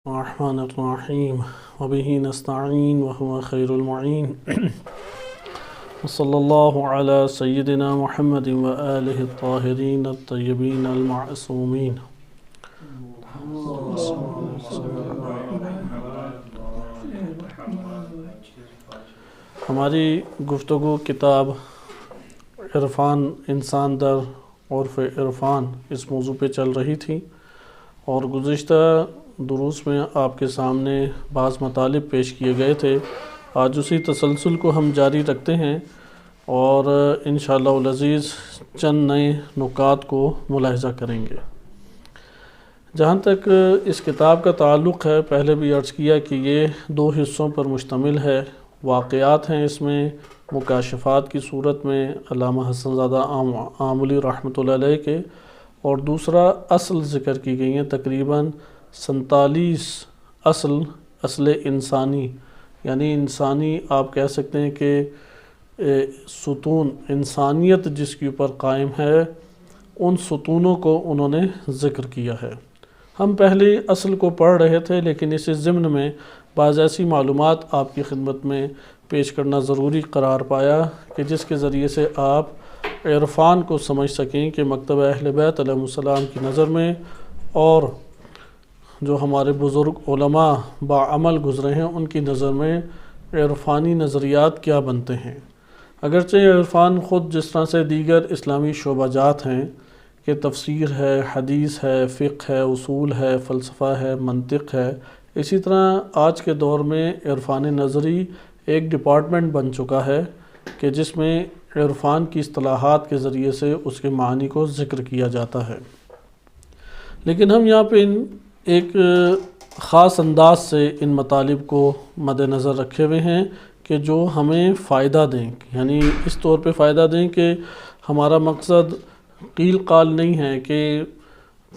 الرحمن الرحیم وبه نستعین وهو خیر المعین وصلی اللہ علی سیدنا محمد وآلہ الطاہرین الطیبین المعصومین۔ ہماری گفتگو کتاب عرفان انسان در عرف عرفان اس موضوع پہ چل رہی تھی، اور گزشتہ دروس میں آپ کے سامنے بعض مطالب پیش کیے گئے تھے۔ آج اسی تسلسل کو ہم جاری رکھتے ہیں اور انشاءاللہ العزیز چند نئے نکات کو ملاحظہ کریں گے۔ جہاں تک اس کتاب کا تعلق ہے، پہلے بھی عرض کیا کہ یہ دو حصوں پر مشتمل ہے۔ واقعات ہیں اس میں مکاشفات کی صورت میں علامہ حسن زادہ آملی رحمۃ اللہ علیہ کے، اور دوسرا اصل ذکر کی گئی ہیں، تقریباً 47 اصل انسانی، یعنی انسانی آپ کہہ سکتے ہیں کہ ستون انسانیت جس کے اوپر قائم ہے، ان ستونوں کو انہوں نے ذکر کیا ہے۔ ہم پہلے اصل کو پڑھ رہے تھے، لیکن اس ضمن میں بعض ایسی معلومات آپ کی خدمت میں پیش کرنا ضروری قرار پایا کہ جس کے ذریعے سے آپ عرفان کو سمجھ سکیں کہ مکتب اہل بیت علیہ السلام کی نظر میں اور جو ہمارے بزرگ علماء باعمل گزرے ہیں ان کی نظر میں عرفانی نظریات کیا بنتے ہیں۔ اگرچہ عرفان خود جس طرح سے دیگر اسلامی شعبہ جات ہیں کہ تفسیر ہے، حدیث ہے، فقہ ہے، اصول ہے، فلسفہ ہے، منطق ہے، اسی طرح آج کے دور میں عرفان نظری ایک ڈپارٹمنٹ بن چکا ہے کہ جس میں عرفان کی اصطلاحات کے ذریعے سے اس کے معنی کو ذکر کیا جاتا ہے۔ لیکن ہم یہاں پہ ایک خاص انداز سے ان مطالب کو مد نظر رکھے ہوئے ہیں کہ جو ہمیں فائدہ دیں، یعنی اس طور پہ فائدہ دیں کہ ہمارا مقصد قیل قال نہیں ہے کہ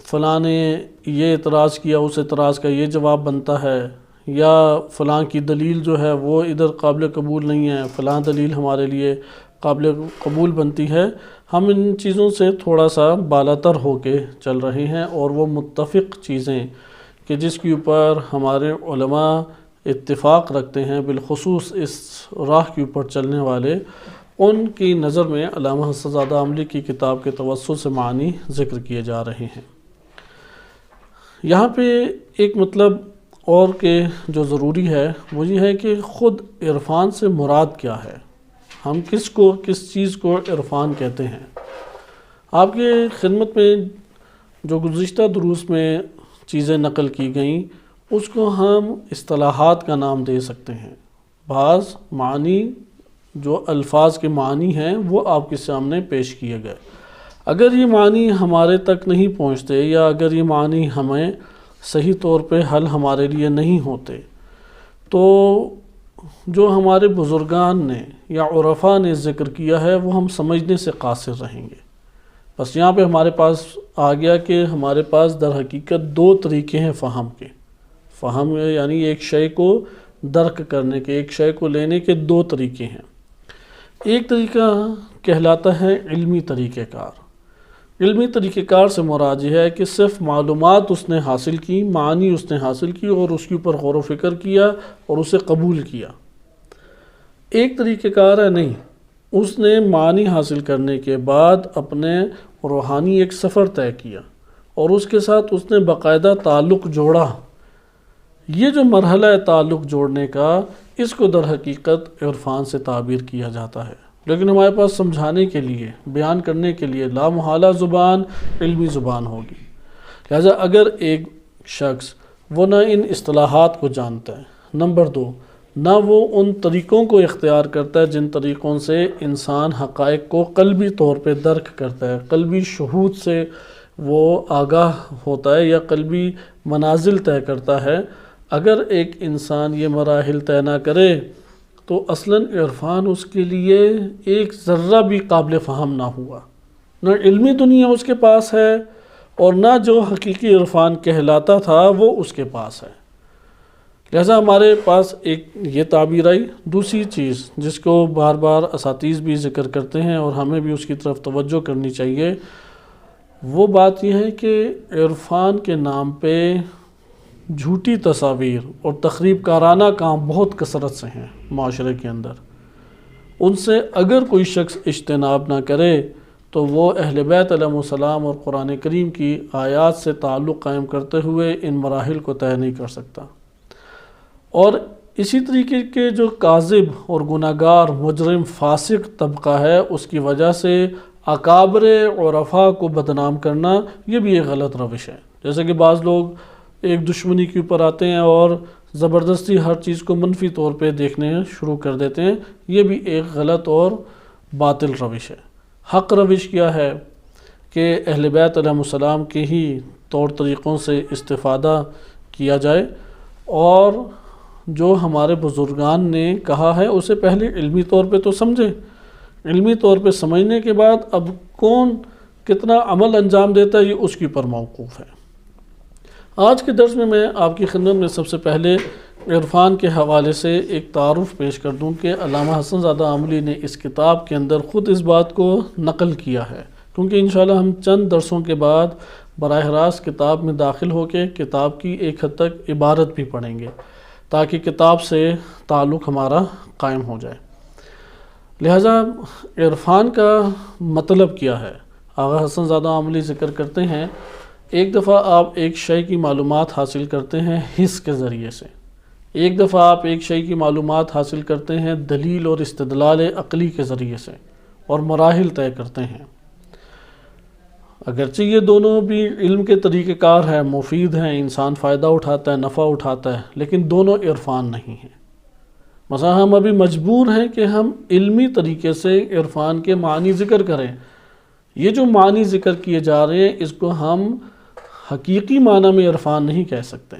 فلاں نے یہ اعتراض کیا، اس اعتراض کا یہ جواب بنتا ہے، یا فلاں کی دلیل جو ہے وہ ادھر قابل قبول نہیں ہے، فلاں دلیل ہمارے لیے قابل قبول بنتی ہے۔ ہم ان چیزوں سے تھوڑا سا بالاتر ہو کے چل رہے ہیں، اور وہ متفق چیزیں کہ جس کے اوپر ہمارے علماء اتفاق رکھتے ہیں، بالخصوص اس راہ کے اوپر چلنے والے، ان کی نظر میں علامہ حسن زادہ آملی کی کتاب کے توسط سے معنی ذکر کیے جا رہے ہیں۔ یہاں پہ ایک مطلب اور کہ جو ضروری ہے وہ یہ ہے کہ خود عرفان سے مراد کیا ہے، ہم کس چیز کو عرفان کہتے ہیں۔ آپ کے خدمت میں جو گزشتہ دروس میں چیزیں نقل کی گئیں اس کو ہم اصطلاحات کا نام دے سکتے ہیں۔ بعض معنی جو الفاظ کے معنی ہیں وہ آپ کے سامنے پیش کیے گئے۔ اگر یہ معنی ہمارے تک نہیں پہنچتے، یا اگر یہ معنی ہمیں صحیح طور پہ حل ہمارے لیے نہیں ہوتے، تو جو ہمارے بزرگان نے یا عرفاء نے ذکر کیا ہے وہ ہم سمجھنے سے قاصر رہیں گے۔ بس یہاں پہ ہمارے پاس آ گیا کہ ہمارے پاس در حقیقت دو طریقے ہیں فہم کے۔ فہم یعنی ایک شے کو درک کرنے کے، ایک شے کو لینے کے دو طریقے ہیں۔ ایک طریقہ کہلاتا ہے علمی طریقہ کار۔ علمی طریقہ کار سے مراد یہ ہے کہ صرف معلومات اس نے حاصل کی، معنی اس نے حاصل کی اور اس کے اوپر غور و فکر کیا اور اسے قبول کیا۔ ایک طریقہ کار ہے نہیں، اس نے معنی حاصل کرنے کے بعد اپنے روحانی ایک سفر طے کیا اور اس کے ساتھ اس نے باقاعدہ تعلق جوڑا۔ یہ جو مرحلہ ہے تعلق جوڑنے کا، اس کو در حقیقت عرفان سے تعبیر کیا جاتا ہے۔ لیکن ہمارے پاس سمجھانے کے لیے، بیان کرنے کے لیے لامحالہ زبان علمی زبان ہوگی، لہذا اگر ایک شخص وہ نہ ان اصطلاحات کو جانتا ہے، نمبر 2 نہ وہ ان طریقوں کو اختیار کرتا ہے جن طریقوں سے انسان حقائق کو قلبی طور پہ درک کرتا ہے، قلبی شہود سے وہ آگاہ ہوتا ہے یا قلبی منازل طے کرتا ہے، اگر ایک انسان یہ مراحل طے نہ کرے تو اصلاً عرفان اس کے لیے ایک ذرہ بھی قابل فہم نہ ہوا، نہ علمی دنیا اس کے پاس ہے اور نہ جو حقیقی عرفان کہلاتا تھا وہ اس کے پاس ہے۔ لہذا ہمارے پاس ایک یہ تعبیر آئی۔ دوسری چیز جس کو بار بار اساتذہ بھی ذکر کرتے ہیں اور ہمیں بھی اس کی طرف توجہ کرنی چاہیے، وہ بات یہ ہے کہ عرفان کے نام پہ جھوٹی تصاویر اور تخریب کارانہ کام بہت کثرت سے ہیں معاشرے کے اندر، ان سے اگر کوئی شخص اجتناب نہ کرے تو وہ اہل بیت علیہ السلام اور قرآن کریم کی آیات سے تعلق قائم کرتے ہوئے ان مراحل کو طے نہیں کر سکتا۔ اور اسی طریقے کے جو کاذب اور گناہگار مجرم فاسق طبقہ ہے، اس کی وجہ سے اکابر عرفاء کو بدنام کرنا یہ بھی ایک غلط روش ہے۔ جیسے کہ بعض لوگ ایک دشمنی کے اوپر آتے ہیں اور زبردستی ہر چیز کو منفی طور پہ دیکھنے شروع کر دیتے ہیں، یہ بھی ایک غلط اور باطل روش ہے۔ حق روش کیا ہے کہ اہل بیت علیہ السلام کے ہی طور طریقوں سے استفادہ کیا جائے، اور جو ہمارے بزرگان نے کہا ہے اسے پہلے علمی طور پہ تو سمجھیں، علمی طور پہ سمجھنے کے بعد اب کون کتنا عمل انجام دیتا ہے یہ اس کے اوپر موقوف ہے۔ آج کے درس میں آپ کی خدمت میں سب سے پہلے عرفان کے حوالے سے ایک تعارف پیش کر دوں کہ علامہ حسن زادہ آملی نے اس کتاب کے اندر خود اس بات کو نقل کیا ہے، کیونکہ انشاءاللہ ہم چند درسوں کے بعد براہ راست کتاب میں داخل ہو کے کتاب کی ایک حد تک عبارت بھی پڑھیں گے تاکہ کتاب سے تعلق ہمارا قائم ہو جائے۔ لہٰذا عرفان کا مطلب کیا ہے؟ آغا حسن زادہ آملی ذکر کرتے ہیں، ایک دفعہ آپ ایک شے کی معلومات حاصل کرتے ہیں حس کے ذریعے سے، ایک دفعہ آپ ایک شے کی معلومات حاصل کرتے ہیں دلیل اور استدلال عقلی کے ذریعے سے، اور مراحل طے کرتے ہیں۔ اگرچہ یہ دونوں بھی علم کے طریقہ کار ہیں، مفید ہیں، انسان فائدہ اٹھاتا ہے، نفع اٹھاتا ہے، لیکن دونوں عرفان نہیں ہیں۔ مثلا ہم ابھی مجبور ہیں کہ ہم علمی طریقے سے عرفان کے معنی ذکر کریں۔ یہ جو معنی ذکر کیے جا رہے ہیں اس کو ہم حقیقی معنی میں عرفان نہیں کہہ سکتے۔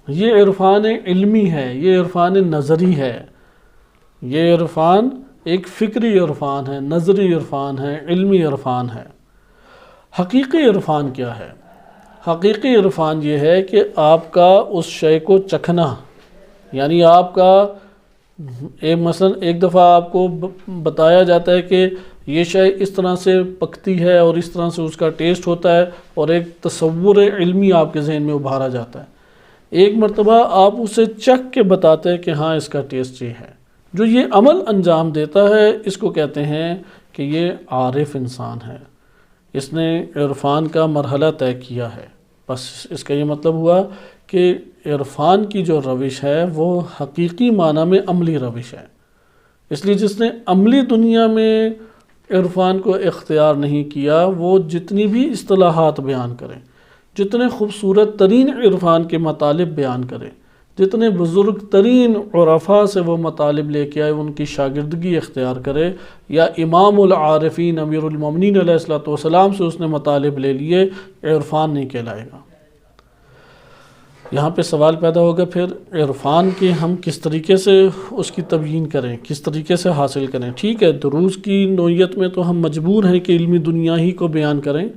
یہ عرفان علمی ہے، یہ عرفان نظری ہے، یہ عرفان ایک فکری عرفان ہے، نظری عرفان ہے، علمی عرفان ہے۔ حقیقی عرفان کیا ہے؟ حقیقی عرفان یہ ہے کہ آپ کا اس شے کو چکھنا، یعنی آپ کا مثلا ایک دفعہ آپ کو بتایا جاتا ہے کہ یہ شے اس طرح سے پکتی ہے اور اس طرح سے اس کا ٹیسٹ ہوتا ہے، اور ایک تصور علمی آپ کے ذہن میں ابھارا جاتا ہے۔ ایک مرتبہ آپ اسے چکھ کے بتاتے ہیں کہ ہاں اس کا ٹیسٹ یہ ہے۔ جو یہ عمل انجام دیتا ہے اس کو کہتے ہیں کہ یہ عارف انسان ہے، اس نے عرفان کا مرحلہ طے کیا ہے۔ بس اس کا یہ مطلب ہوا کہ عرفان کی جو روش ہے وہ حقیقی معنی میں عملی روش ہے۔ اس لیے جس نے عملی دنیا میں عرفان کو اختیار نہیں کیا، وہ جتنی بھی اصطلاحات بیان کریں، جتنے خوبصورت ترین عرفان کے مطالب بیان کریں، جتنے بزرگ ترین عرفاء سے وہ مطالب لے کے آئے، ان کی شاگردگی اختیار کرے، یا امام العارفین امیر المومنین علیہ السلام سے اس نے مطالب لے لیے، عرفان نہیں کہلائے گا۔ یہاں پہ سوال پیدا ہوگا پھر عرفان کے ہم کس طریقے سے اس کی تبیین کریں، کس طریقے سے حاصل کریں؟ ٹھیک ہے، دروس کی نوعیت میں تو ہم مجبور ہیں کہ علمی دنیا ہی کو بیان کریں،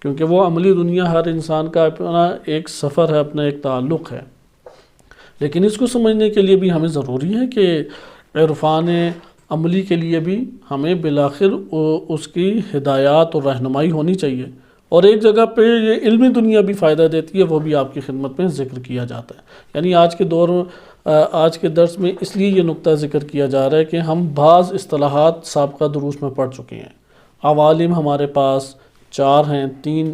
کیونکہ وہ عملی دنیا ہر انسان کا اپنا ایک سفر ہے، اپنا ایک تعلق ہے۔ لیکن اس کو سمجھنے کے لیے بھی ہمیں ضروری ہے کہ عرفان عملی کے لیے بھی ہمیں بالآخر اس کی ہدایات اور رہنمائی ہونی چاہیے، اور ایک جگہ پہ یہ علمی دنیا بھی فائدہ دیتی ہے، وہ بھی آپ کی خدمت میں ذکر کیا جاتا ہے۔ یعنی آج کے درس میں اس لیے یہ نقطہ ذکر کیا جا رہا ہے کہ ہم بعض اصطلاحات سابقہ دروس میں پڑھ چکے ہیں۔ عوالم ہمارے پاس 4 ہیں، 3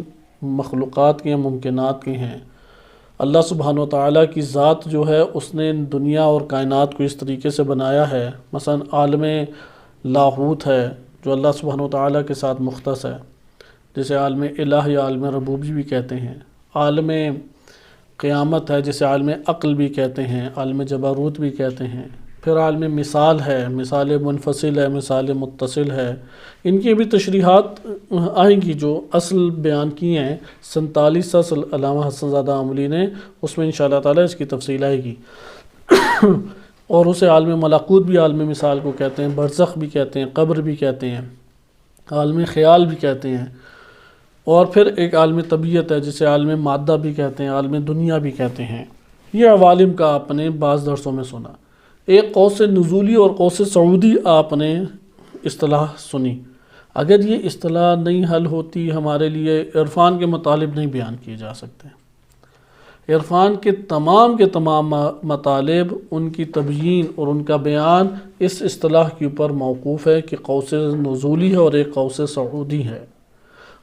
مخلوقات کے ہیں، ممکنات کے ہیں۔ اللہ سبحانہ و تعالیٰ کی ذات جو ہے اس نے دنیا اور کائنات کو اس طریقے سے بنایا ہے، مثلا عالم لاہوت ہے جو اللہ سبحانہ و تعالیٰ کے ساتھ مختص ہے، جسے عالم الہ یا عالم ربوبی بھی کہتے ہیں۔ عالم قیامت ہے جسے عالم عقل بھی کہتے ہیں، عالم جبروت بھی کہتے ہیں۔ پھر عالم مثال ہے، مثال منفصل ہے، مثال متصل ہے۔ ان کی بھی تشریحات آئیں گی جو اصل بیان کی ہیں 47 اصل علامہ حسن زادہ آملی نے، اس میں انشاءاللہ تعالیٰ اس کی تفصیل آئے گی۔ اور اسے عالم ملکوت بھی عالم مثال کو کہتے ہیں، برزخ بھی کہتے ہیں، قبر بھی کہتے ہیں، عالم خیال بھی کہتے ہیں۔ اور پھر ایک عالم طبیعت ہے جسے عالم مادہ بھی کہتے ہیں، عالم دنیا بھی کہتے ہیں۔ یہ عوالم کا آپ نے بعض درسوں میں سنا۔ ایک قوس نزولی اور قوس صعودی آپ نے اصطلاح سنی۔ اگر یہ اصطلاح نہیں حل ہوتی ہمارے لیے عرفان کے مطالب نہیں بیان کیے جا سکتے۔ عرفان کے تمام مطالب، ان کی تبیین اور ان کا بیان اس اصطلاح کے اوپر موقوف ہے کہ قوس نزولی ہے اور ایک قوس صعودی ہے۔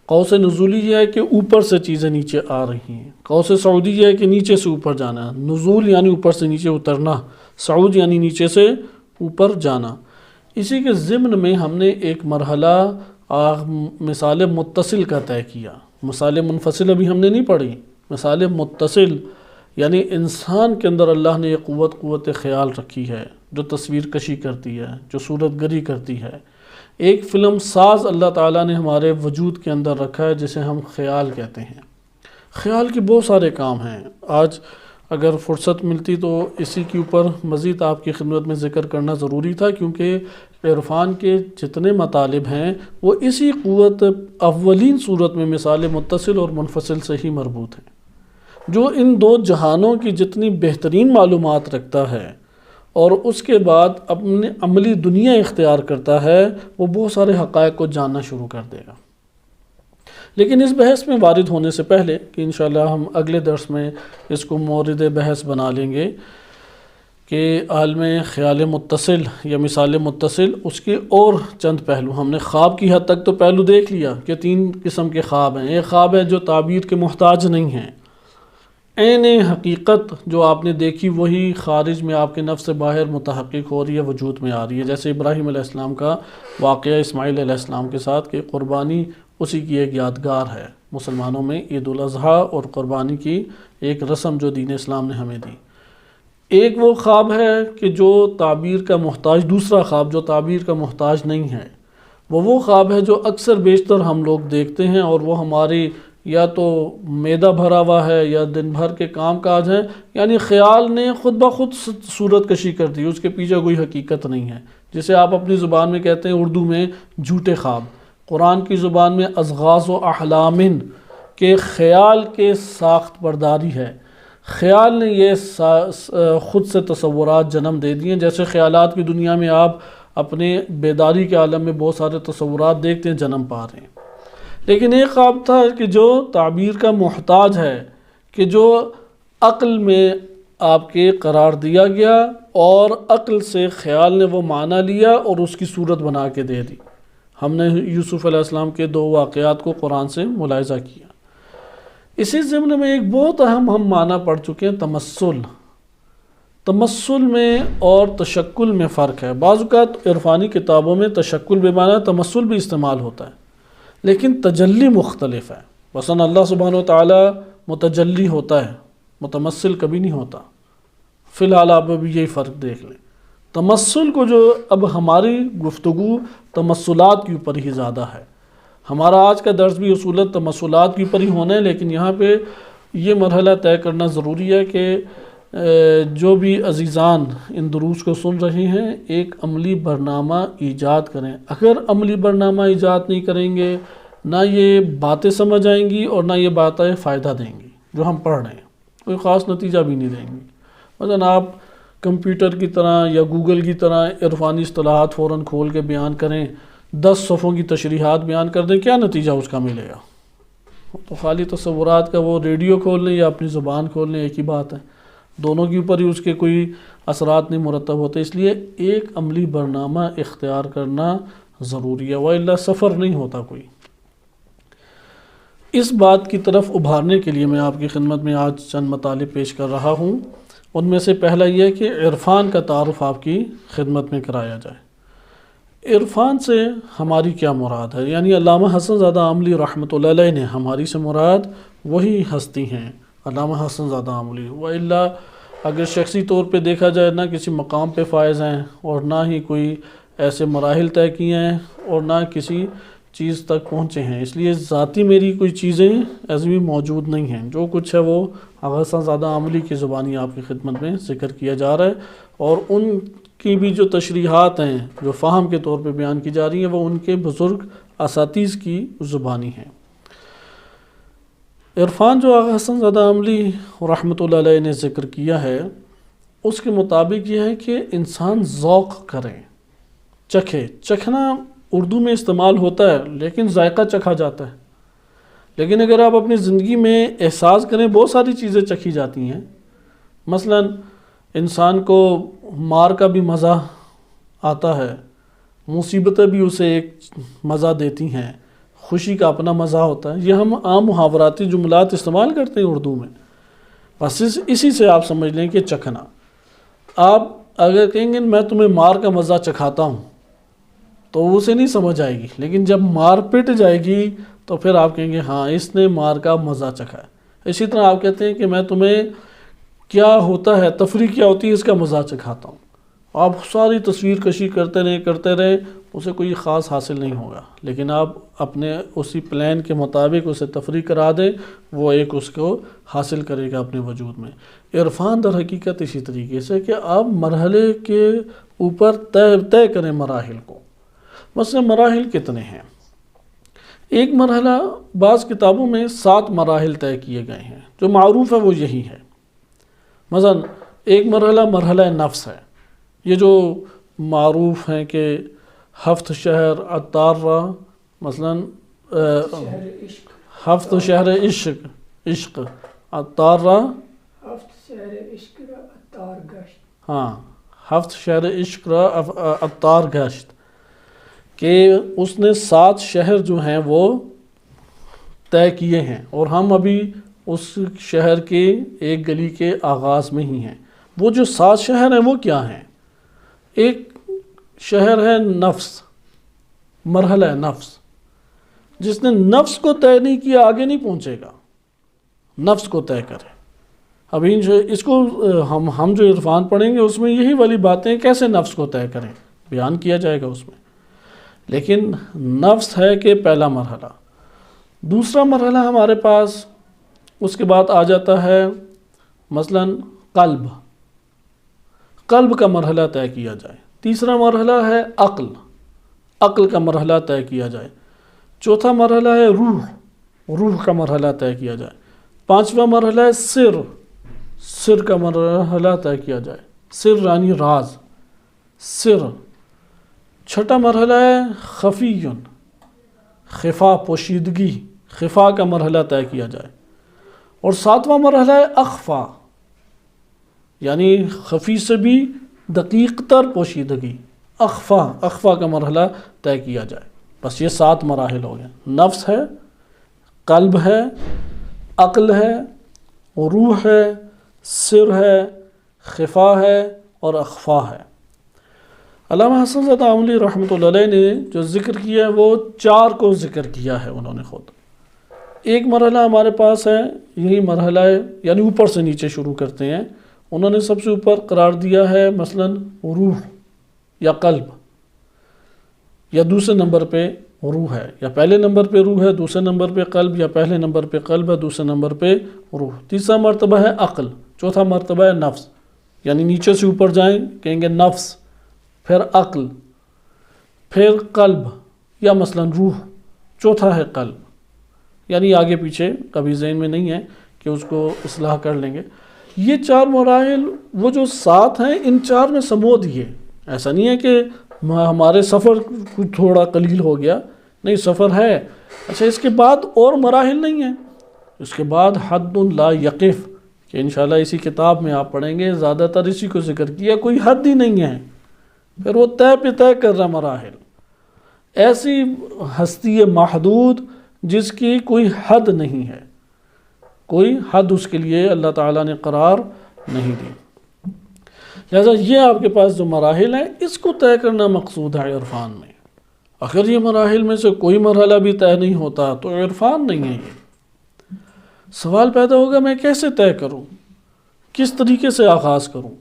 قوس نزولی یہ ہے کہ اوپر سے چیزیں نیچے آ رہی ہیں، قوس صعودی یہ ہے کہ نیچے سے اوپر جانا، نزول یعنی اوپر سے نیچے اترنا، صعود یعنی نیچے سے اوپر جانا۔ اسی کے ضمن میں ہم نے ایک مرحلہ مثال متصل کا طے کیا۔ مثال منفصل ابھی ہم نے نہیں پڑھی، مثال متصل یعنی انسان کے اندر اللہ نے ایک قوت خیال رکھی ہے جو تصویر کشی کرتی ہے، جو صورت گری کرتی ہے۔ ایک فلم ساز اللہ تعالیٰ نے ہمارے وجود کے اندر رکھا ہے جسے ہم خیال کہتے ہیں۔ خیال کے بہت سارے کام ہیں، آج اگر فرصت ملتی تو اسی کے اوپر مزید آپ کی خدمت میں ذکر کرنا ضروری تھا، کیونکہ عرفان کے جتنے مطالب ہیں وہ اسی قوت اولین صورت میں مثال متصل اور منفصل سے ہی مربوط ہیں، جو ان دو جہانوں کی جتنی بہترین معلومات رکھتا ہے اور اس کے بعد اپنے عملی دنیا اختیار کرتا ہے، وہ بہت سارے حقائق کو جاننا شروع کر دے گا۔ لیکن اس بحث میں وارد ہونے سے پہلے کہ انشاءاللہ ہم اگلے درس میں اس کو مورد بحث بنا لیں گے کہ عالم خیال متصل یا مثال متصل، اس کے اور چند پہلو، ہم نے خواب کی حد تک تو پہلو دیکھ لیا کہ 3 قسم کے خواب ہیں۔ ایک خواب ہے جو تعبیر کے محتاج نہیں ہیں، عین حقیقت جو آپ نے دیکھی وہی خارج میں آپ کے نفس سے باہر متحقق ہو رہی ہے، وجود میں آ رہی ہے، جیسے ابراہیم علیہ السلام کا واقعہ اسماعیل علیہ السلام کے ساتھ کہ قربانی اسی کی ایک یادگار ہے۔ مسلمانوں میں عید الاضحیٰ اور قربانی کی ایک رسم جو دین اسلام نے ہمیں دی۔ ایک وہ خواب ہے کہ جو تعبیر کا محتاج، دوسرا خواب جو تعبیر کا محتاج نہیں ہے، وہ خواب ہے جو اکثر بیشتر ہم لوگ دیکھتے ہیں، اور وہ ہماری یا تو معدہ بھرا ہوا ہے یا دن بھر کے کام کاج ہیں، یعنی خیال نے خود بخود صورت کشی کر دی، اس کے پیچھے کوئی حقیقت نہیں ہے، جسے آپ اپنی زبان میں کہتے ہیں اردو میں جھوٹے خواب، قرآن کی زبان میں اضغاث و احلام کے خیال کے ساخت برداری ہے۔ خیال نے یہ خود سے تصورات جنم دے دیے، جیسے خیالات کی دنیا میں آپ اپنے بیداری کے عالم میں بہت سارے تصورات دیکھتے ہیں، جنم پا رہے ہیں۔ لیکن ایک خواب تھا کہ جو تعبیر کا محتاج ہے، کہ جو عقل میں آپ کے قرار دیا گیا اور عقل سے خیال نے وہ معنی لیا اور اس کی صورت بنا کے دے دی۔ ہم نے یوسف علیہ السلام کے 2 واقعات کو قرآن سے ملاحظہ کیا۔ اسی ضمن میں ایک بہت اہم ہم معنی پڑھ چکے ہیں، تمثل۔ تمثل میں اور تشکل میں فرق ہے۔ بعض اوقات عرفانی کتابوں میں تشکل بے معنی تمثل بھی استعمال ہوتا ہے، لیکن تجلی مختلف ہے۔ مثلا اللہ سبحانہ و تعالی متجلی ہوتا ہے، متمثل کبھی نہیں ہوتا۔ فی الحال آپ ابھی یہی فرق دیکھ لیں۔ تمثل کو جو اب ہماری گفتگو تمثلات کے اوپر ہی زیادہ ہے، ہمارا آج کا درس بھی اصولت تمثلات کے اوپر ہی ہونا ہے، لیکن یہاں پہ یہ مرحلہ طے کرنا ضروری ہے کہ جو بھی عزیزان ان دروس کو سن رہے ہیں ایک عملی برنامہ ایجاد کریں۔ اگر عملی برنامہ ایجاد نہیں کریں گے، نہ یہ باتیں سمجھ آئیں گی اور نہ یہ باتیں فائدہ دیں گی جو ہم پڑھ رہے ہیں، کوئی خاص نتیجہ بھی نہیں دیں گی۔ مثلا آپ کمپیوٹر کی طرح یا گوگل کی طرح عرفانی اصطلاحات فوراً کھول کے بیان کریں، 10 صفحوں کی تشریحات بیان کر دیں، کیا نتیجہ اس کا ملے گا؟ تو خالی تصورات کا وہ ریڈیو کھول لیں یا اپنی زبان کھول لیں، ایک ہی بات ہے، دونوں کے اوپر ہی اس کے کوئی اثرات نہیں مرتب ہوتے۔ اس لیے ایک عملی برنامہ اختیار کرنا ضروری ہے، وإلا سفر نہیں ہوتا کوئی۔ اس بات کی طرف ابھارنے کے لیے میں آپ کی خدمت میں آج چند مطالب پیش کر رہا ہوں۔ ان میں سے پہلا یہ ہے کہ عرفان کا تعارف آپ کی خدمت میں کرایا جائے۔ عرفان سے ہماری کیا مراد ہے؟ یعنی علامہ حسن زادہ عاملی رحمۃ اللہ علیہ نے ہماری سے مراد وہی ہستی ہیں، علامہ حسن زادہ عاملی، وإلا اگر شخصی طور پہ دیکھا جائے نہ کسی مقام پہ فائز ہیں اور نہ ہی کوئی ایسے مراحل طے کیے ہیں اور نہ کسی چیز تک پہنچے ہیں، اس لیے ذاتی میری کوئی چیزیں ایسی موجود نہیں ہیں۔ جو کچھ ہے وہ حسن زادہ عاملی کی زبانی آپ کی خدمت میں ذکر کیا جا رہا ہے، اور ان کی بھی جو تشریحات ہیں جو فہم کے طور پہ بیان کی جا رہی ہیں وہ ان کے بزرگ اساتذہ کی زبانی ہیں۔ عرفان جو آغا حسن زادہ عاملی رحمۃ اللہ علیہ نے ذکر کیا ہے، اس کے مطابق یہ ہے کہ انسان ذوق کرے، چکھے۔ چکھنا اردو میں استعمال ہوتا ہے لیکن ذائقہ چکھا جاتا ہے، لیکن اگر آپ اپنی زندگی میں احساس کریں بہت ساری چیزیں چکھی جاتی ہیں. مثلا انسان کو مار کا بھی مزہ آتا ہے، مصیبتیں بھی اسے ایک مزہ دیتی ہیں، خوشی کا اپنا مزہ ہوتا ہے. یہ ہم عام محاوراتی جملات استعمال کرتے ہیں اردو میں. بس اسی سے آپ سمجھ لیں کہ چکھنا. آپ اگر کہیں گے میں تمہیں مار کا مزہ چکھاتا ہوں تو اسے نہیں سمجھ آئے گی، لیکن جب مار پٹ جائے گی تو پھر آپ کہیں گے ہاں اس نے مار کا مزہ چکھا ہے. اسی طرح آپ کہتے ہیں کہ میں تمہیں کیا ہوتا ہے، تفریح کیا ہوتی ہے، اس کا مزہ چکھاتا ہوں. آپ ساری تصویر کشی کرتے رہیں اسے کوئی خاص حاصل نہیں ہوگا، لیکن آپ اپنے اسی پلان کے مطابق اسے تفریح کرا دیں، وہ ایک اس کو حاصل کرے گا اپنے وجود میں. عرفان در حقیقت اسی طریقے سے کہ آپ مرحلے کے اوپر طے کریں مراحل کو. مثلا مراحل کتنے ہیں؟ ایک مرحلہ، بعض کتابوں میں 7 مراحل طے کیے گئے ہیں، جو معروف ہے وہ یہی ہے. مثلا ایک مرحلہ نفس ہے. یہ جو معروف ہیں کہ 7 شہر الطارہ، مثلا 7 شہر عشق الطارہ، 7 شہر عشق را الطار گشت، کہ اس نے 7 شہر جو ہیں وہ طے کیے ہیں، اور ہم ابھی اس شہر کے ایک گلی کے آغاز میں ہی ہیں. وہ جو 7 شہر ہیں وہ کیا ہیں؟ ایک شہر ہے نفس، مرحلہ نفس. جس نے نفس کو طے نہیں کیا آگے نہیں پہنچے گا. نفس کو طے کرے. ابھی اس کو ہم جو عرفان پڑھیں گے اس میں یہی والی باتیں کیسے نفس کو طے کریں بیان کیا جائے گا اس میں. لیکن نفس ہے کہ پہلا مرحلہ. دوسرا مرحلہ ہمارے پاس اس کے بعد آ جاتا ہے مثلا قلب. قلب کا مرحلہ طے کیا جائے. تیسرا مرحلہ ہے عقل. عقل کا مرحلہ طے کیا جائے. چوتھا مرحلہ ہے روح. روح کا مرحلہ طے کیا جائے. پانچواں مرحلہ ہے سر. سر کا مرحلہ طے کیا جائے. سر یعنی راز، سر. چھٹا مرحلہ ہے خفی، خفا، پوشیدگی. خفا کا مرحلہ طے کیا جائے. اور 7واں مرحلہ ہے اخفا، یعنی خفی سے بھی دقیق تر پوشیدگی. اخفا کا مرحلہ طے کیا جائے. بس یہ 7 مراحل ہو گئے. نفس ہے، قلب ہے، عقل ہے، روح ہے، سر ہے، خفا ہے اور اخفا ہے. علامہ حسن زادہ عاملی رحمۃ اللہ علیہ نے جو ذکر کیا ہے وہ 4 کو ذکر کیا ہے انہوں نے خود. ایک مرحلہ ہمارے پاس ہے، یہی مرحلہ ہے، یعنی اوپر سے نیچے شروع کرتے ہیں. انہوں نے سب سے اوپر قرار دیا ہے مثلا روح یا قلب، یا دوسرے نمبر پہ روح ہے، یا پہلے نمبر پہ روح ہے، دوسرے نمبر پہ قلب، یا پہلے نمبر پہ قلب ہے، دوسرے نمبر پہ روح. تیسرا مرتبہ ہے عقل. چوتھا مرتبہ ہے نفس، یعنی نیچے سے اوپر جائیں کہیں گے نفس، پھر عقل، پھر قلب یا مثلا روح، چوتھا ہے قلب. یعنی آگے پیچھے کبھی ذہن میں نہیں ہے کہ اس کو اصلاح کر لیں گے. یہ 4 مراحل وہ جو 7 ہیں، ان 4 میں سمو دیے. ایسا نہیں ہے کہ ہمارے سفر تھوڑا قلیل ہو گیا، نہیں، سفر ہے. اچھا، اس کے بعد اور مراحل نہیں ہیں. اس کے بعد حد لا یقف، کہ انشاءاللہ اسی کتاب میں آپ پڑھیں گے، زیادہ تر اسی کو ذکر کیا. کوئی حد ہی نہیں ہے. پھر وہ طے پہ طے کر رہا مراحل. ایسی ہستی محدود جس کی کوئی حد نہیں ہے، کوئی حد اس کے لیے اللہ تعالیٰ نے قرار نہیں دی. لہذا یہ آپ کے پاس جو مراحل ہیں اس کو طے کرنا مقصود ہے عرفان میں. اگر یہ مراحل میں سے کوئی مرحلہ بھی طے نہیں ہوتا تو عرفان نہیں ہے. یہ سوال پیدا ہوگا میں کیسے طے کروں، کس طریقے سے آغاز کروں.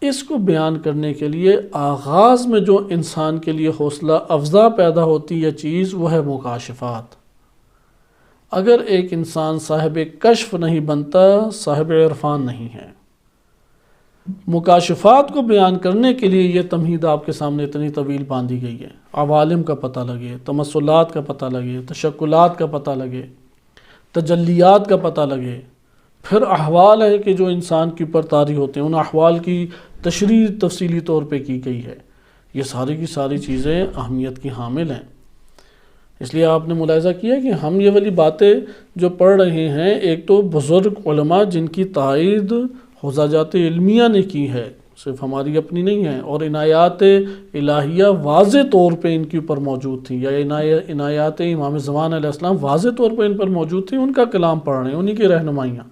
اس کو بیان کرنے کے لیے آغاز میں جو انسان کے لیے حوصلہ افزا پیدا ہوتی ہے چیز، وہ ہے مکاشفات. اگر ایک انسان صاحب کشف نہیں بنتا، صاحب عرفان نہیں ہے. مکاشفات کو بیان کرنے کے لیے یہ تمہید آپ کے سامنے اتنی طویل باندھی گئی ہے. عوالم کا پتہ لگے، تمثلات کا پتہ لگے، تشکلات کا پتہ لگے، تجلیات کا پتہ لگے. پھر احوال ہے کہ جو انسان کے اوپر طاری ہوتے ہیں، ان احوال کی تشریح تفصیلی طور پہ کی گئی ہے. یہ ساری کی ساری چیزیں اہمیت کی حامل ہیں. اس لیے آپ نے ملاحظہ کیا کہ ہم یہ والی باتیں جو پڑھ رہے ہیں، ایک تو بزرگ علماء جن کی تائید حجاجات علمیہ نے کی ہے، صرف ہماری اپنی نہیں ہے، اور عنایات الہیہ واضح طور پہ ان کے اوپر موجود تھیں، یا عنایات امام زمان علیہ السلام واضح طور پہ ان پر موجود تھیں، ان کا کلام پڑھ رہے ہیں، انہی کی رہنمائیاں.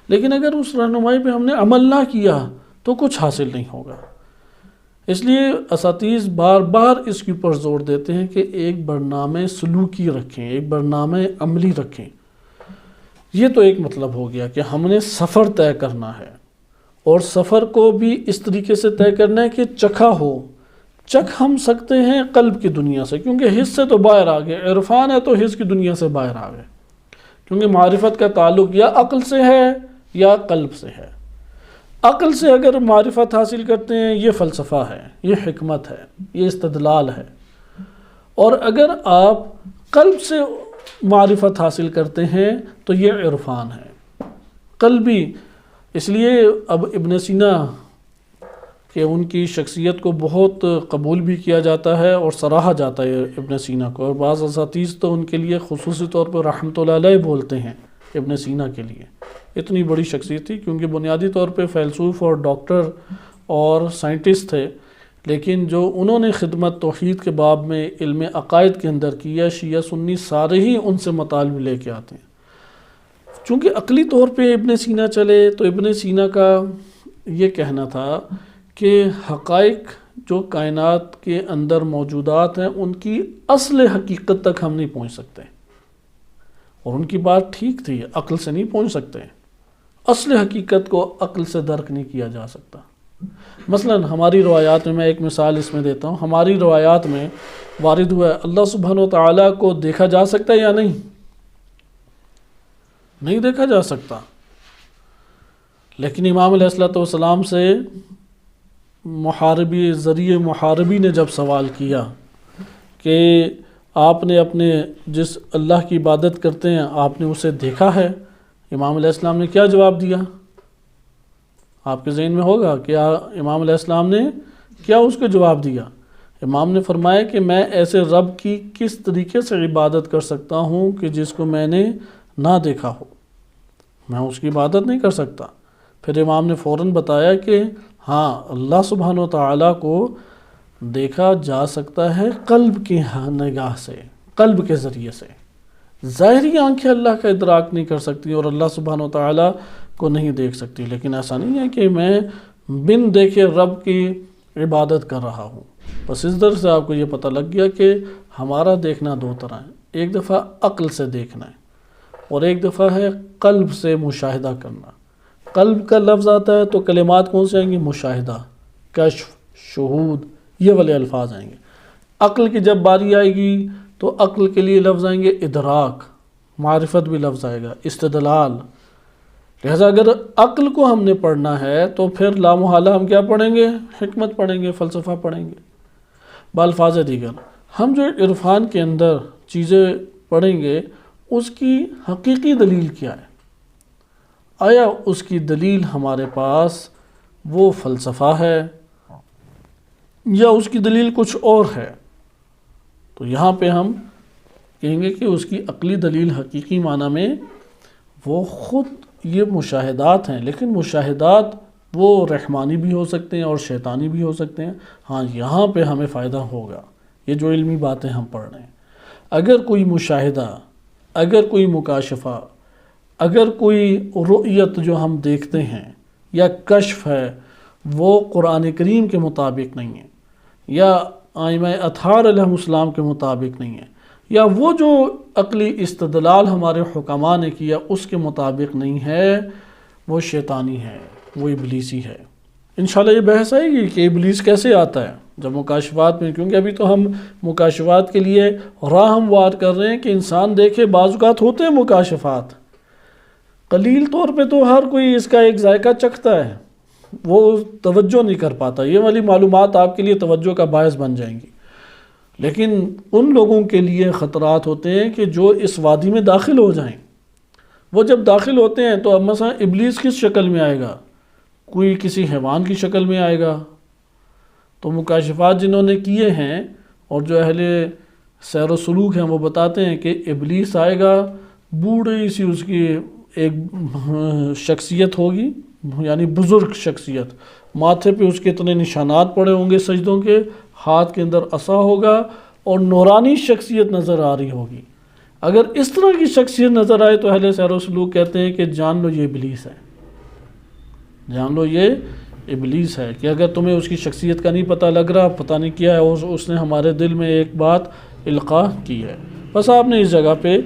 لیکن اگر اس رہنمائی پہ ہم نے عمل نہ کیا تو کچھ حاصل نہیں ہوگا. اس لیے اساتذہ بار بار اس کے اوپر زور دیتے ہیں کہ ایک برنامہ سلوکی رکھیں، ایک برنامہ عملی رکھیں. یہ تو ایک مطلب ہو گیا کہ ہم نے سفر طے کرنا ہے، اور سفر کو بھی اس طریقے سے طے کرنا ہے کہ چکھا ہو. چکھ ہم سکتے ہیں قلب کی دنیا سے، کیونکہ حس سے تو باہر آ گئے. عرفان ہے تو حس کی دنیا سے باہر آ گئے، کیونکہ معرفت کا تعلق یا عقل سے ہے یا قلب سے ہے. عقل سے اگر معرفت حاصل کرتے ہیں یہ فلسفہ ہے، یہ حکمت ہے، یہ استدلال ہے. اور اگر آپ قلب سے معرفت حاصل کرتے ہیں تو یہ عرفان ہے قلبی. اس لیے اب ابن سینا کہ ان کی شخصیت کو بہت قبول بھی کیا جاتا ہے اور سراہا جاتا ہے ابن سینا کو، اور بعض اساتذہ تو ان کے لیے خصوصی طور پر رحمۃ اللہ علیہ بولتے ہیں ابن سینا کے لیے. اتنی بڑی شخصیت تھی، کیونکہ بنیادی طور پہ فیلسوف اور ڈاکٹر اور سائنٹسٹ تھے، لیکن جو انہوں نے خدمت توحید کے باب میں علم عقائد کے اندر کیا، شیعہ سنی سارے ہی ان سے مطالب لے کے آتے ہیں. چونکہ عقلی طور پہ ابن سینا چلے تو ابن سینا کا یہ کہنا تھا کہ حقائق جو کائنات کے اندر موجودات ہیں ان کی اصل حقیقت تک ہم نہیں پہنچ سکتے. اور ان کی بات ٹھیک تھی، عقل سے نہیں پہنچ سکتے. اصل حقیقت کو عقل سے درک نہیں کیا جا سکتا. مثلا ہماری روایات میں ایک مثال اس میں دیتا ہوں. ہماری روایات میں وارد ہوا ہے اللہ سبحانہ و تعالیٰ کو دیکھا جا سکتا ہے یا نہیں؟ نہیں دیکھا جا سکتا. لیکن امام علیہ السلام سے ذریعہ محاربی نے جب سوال کیا کہ آپ نے اپنے جس اللہ کی عبادت کرتے ہیں آپ نے اسے دیکھا ہے، امام علیہ السلام نے کیا جواب دیا؟ آپ کے ذہن میں ہوگا کیا امام علیہ السلام نے کیا اس کو جواب دیا؟ امام نے فرمایا کہ میں ایسے رب کی کس طریقے سے عبادت کر سکتا ہوں کہ جس کو میں نے نہ دیکھا ہو، میں اس کی عبادت نہیں کر سکتا. پھر امام نے فوراً بتایا کہ ہاں اللہ سبحانہ و تعالیٰ کو دیکھا جا سکتا ہے قلب کی نگاہ سے، قلب کے ذریعے سے. ظاہری آنکھیں اللہ کا ادراک نہیں کر سکتی اور اللہ سبحانہ و تعالیٰ کو نہیں دیکھ سکتی، لیکن ایسا نہیں ہے کہ میں بن دیکھے رب کی عبادت کر رہا ہوں. بس اس در سے آپ کو یہ پتہ لگ گیا کہ ہمارا دیکھنا دو طرح ہے. ایک دفعہ عقل سے دیکھنا ہے اور ایک دفعہ ہے قلب سے مشاہدہ کرنا. قلب کا لفظ آتا ہے تو کلمات کون سے آئیں گے؟ مشاہدہ، کشف، شہود، یہ والے الفاظ آئیں گے. عقل کی جب باری آئے گی تو عقل کے لیے لفظ آئیں گے ادراک، معرفت بھی لفظ آئے گا، استدلال. لہذا اگر عقل کو ہم نے پڑھنا ہے تو پھر لامحالہ ہم کیا پڑھیں گے؟ حکمت پڑھیں گے، فلسفہ پڑھیں گے. بالفاظ دیگر ہم جو عرفان کے اندر چیزیں پڑھیں گے اس کی حقیقی دلیل کیا ہے؟ آیا اس کی دلیل ہمارے پاس وہ فلسفہ ہے یا اس کی دلیل کچھ اور ہے؟ تو یہاں پہ ہم کہیں گے کہ اس کی عقلی دلیل حقیقی معنی میں وہ خود یہ مشاہدات ہیں، لیکن مشاہدات وہ رحمانی بھی ہو سکتے ہیں اور شیطانی بھی ہو سکتے ہیں. ہاں یہاں پہ ہمیں فائدہ ہوگا یہ جو علمی باتیں ہم پڑھ رہے ہیں. اگر کوئی مشاہدہ، اگر کوئی مکاشفہ، اگر کوئی رؤیت جو ہم دیکھتے ہیں یا کشف ہے وہ قرآن کریم کے مطابق نہیں ہے، یا ائمہ اطہار علیہ السلام کے مطابق نہیں ہے، یا وہ جو عقلی استدلال ہمارے حکماء نے کیا اس کے مطابق نہیں ہے، وہ شیطانی ہے، وہ ابلیسی ہے. انشاءاللہ یہ بحث آئے گی کہ ابلیس کیسے آتا ہے جب مکاشفات میں، کیونکہ ابھی تو ہم مکاشفات کے لیے راہ ہموار کر رہے ہیں کہ انسان دیکھے. بعض اوقات ہوتے ہیں مکاشفات، قلیل طور پہ تو ہر کوئی اس کا ایک ذائقہ چکھتا ہے، وہ توجہ نہیں کر پاتا. یہ والی معلومات آپ کے لیے توجہ کا باعث بن جائیں گی، لیکن ان لوگوں کے لیے خطرات ہوتے ہیں کہ جو اس وادی میں داخل ہو جائیں. وہ جب داخل ہوتے ہیں تو اب مثلا ابلیس کس شکل میں آئے گا؟ کوئی کسی حیوان کی شکل میں آئے گا. تو مکاشفات جنہوں نے کیے ہیں اور جو اہل سیر و سلوک ہیں وہ بتاتے ہیں کہ ابلیس آئے گا، بوڑھی سی اس کی ایک شخصیت ہوگی، یعنی بزرگ شخصیت، ماتھے پہ اس کے اتنے نشانات پڑے ہوں گے سجدوں کے، ہاتھ کے اندر عصا ہوگا اور نورانی شخصیت نظر آ رہی ہوگی۔ اگر اس طرح کی شخصیت نظر آئے تو اہل سیر و سلوک کہتے ہیں کہ جان لو یہ ابلیس ہے، جان لو یہ ابلیس ہے، کہ اگر تمہیں اس کی شخصیت کا نہیں پتہ لگ رہا، پتہ نہیں کیا ہے، اس نے ہمارے دل میں ایک بات القاء کی ہے۔ بس آپ نے اس جگہ پہ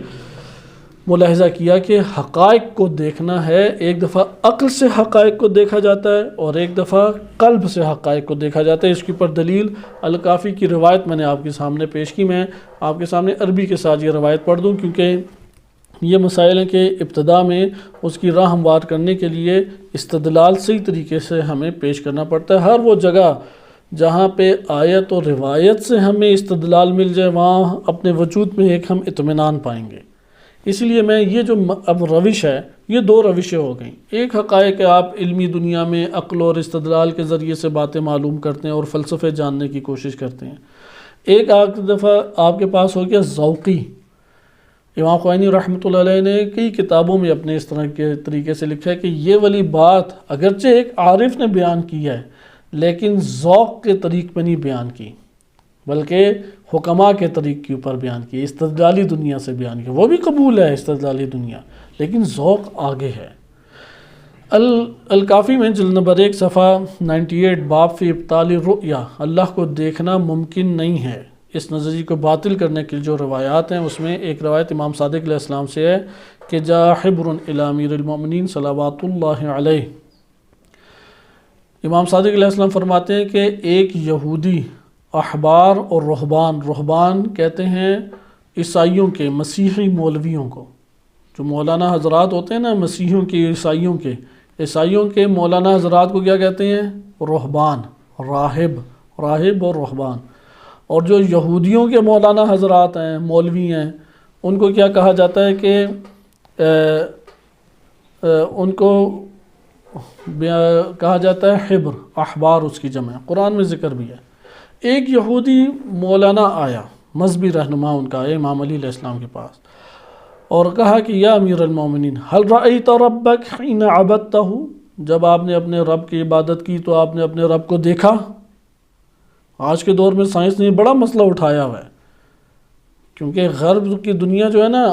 ملاحظہ کیا کہ حقائق کو دیکھنا ہے، ایک دفعہ عقل سے حقائق کو دیکھا جاتا ہے اور ایک دفعہ قلب سے حقائق کو دیکھا جاتا ہے۔ اس کے اوپر دلیل الکافی کی روایت میں نے آپ کے سامنے پیش کی۔ میں آپ کے سامنے عربی کے ساتھ یہ روایت پڑھ دوں، کیونکہ یہ مسائل ہیں کہ ابتدا میں اس کی راہ ہموار کرنے کے لیے استدلال صحیح طریقے سے ہمیں پیش کرنا پڑتا ہے۔ ہر وہ جگہ جہاں پہ آیت اور روایت سے ہمیں استدلال مل جائے، وہاں اپنے وجود میں ایک ہم اطمینان پائیں گے۔ اس لیے میں یہ جو اب روش ہے، یہ دو روشیں ہو گئیں۔ ایک حقائق ہے آپ علمی دنیا میں عقل اور استدلال کے ذریعے سے باتیں معلوم کرتے ہیں اور فلسفے جاننے کی کوشش کرتے ہیں۔ ایک دفعہ آپ کے پاس ہو گیا ذوقی۔ امام خوئینی رحمۃ اللہ علیہ نے کئی کتابوں میں اپنے اس طرح کے طریقے سے لکھا ہے کہ یہ والی بات اگرچہ ایک عارف نے بیان کی ہے لیکن ذوق کے طریق پہ نہیں بیان کی، بلکہ حکماء کے طریق کے اوپر بیان کی، استدلالی دنیا سے بیان کی۔ وہ بھی قبول ہے استدلالی دنیا، لیکن ذوق آگے ہے۔ الکافی میں جلد نمبر 1 صفحہ 98، باب فی ابطال الرؤیا، اللہ کو دیکھنا ممکن نہیں ہے، اس نظریے کو باطل کرنے کی جو روایات ہیں، اس میں ایک روایت امام صادق علیہ السلام سے ہے کہ جاء حبر الی امیر المؤمنین صلوات اللہ علیہ۔ امام صادق علیہ السلام فرماتے ہیں کہ ایک یہودی احبار اور رہبان کہتے ہیں عیسائیوں کے، مسیحی مولویوں کو، جو مولانا حضرات ہوتے ہیں نا مسیحیوں کے، عیسائیوں کے مولانا حضرات کو کیا کہتے ہیں؟ رہبان، راہب اور رہبان۔ اور جو یہودیوں کے مولانا حضرات ہیں، مولوی ہیں، ان کو کیا کہا جاتا ہے کہ ان کو کہا جاتا ہے حبر، احبار اس کی جمع ہے، قرآن میں ذکر بھی ہے۔ ایک یہودی مولانا آیا، مذہبی رہنما ان کا، امام علی علیہ السلام کے پاس، اور کہا کہ یا امیر المومنین هل رأیت ربک حین عبدتہ، جب آپ نے اپنے رب کی عبادت کی تو آپ نے اپنے رب کو دیکھا؟ آج کے دور میں سائنس نے بڑا مسئلہ اٹھایا ہوا ہے، کیونکہ غرب کی دنیا جو ہے نا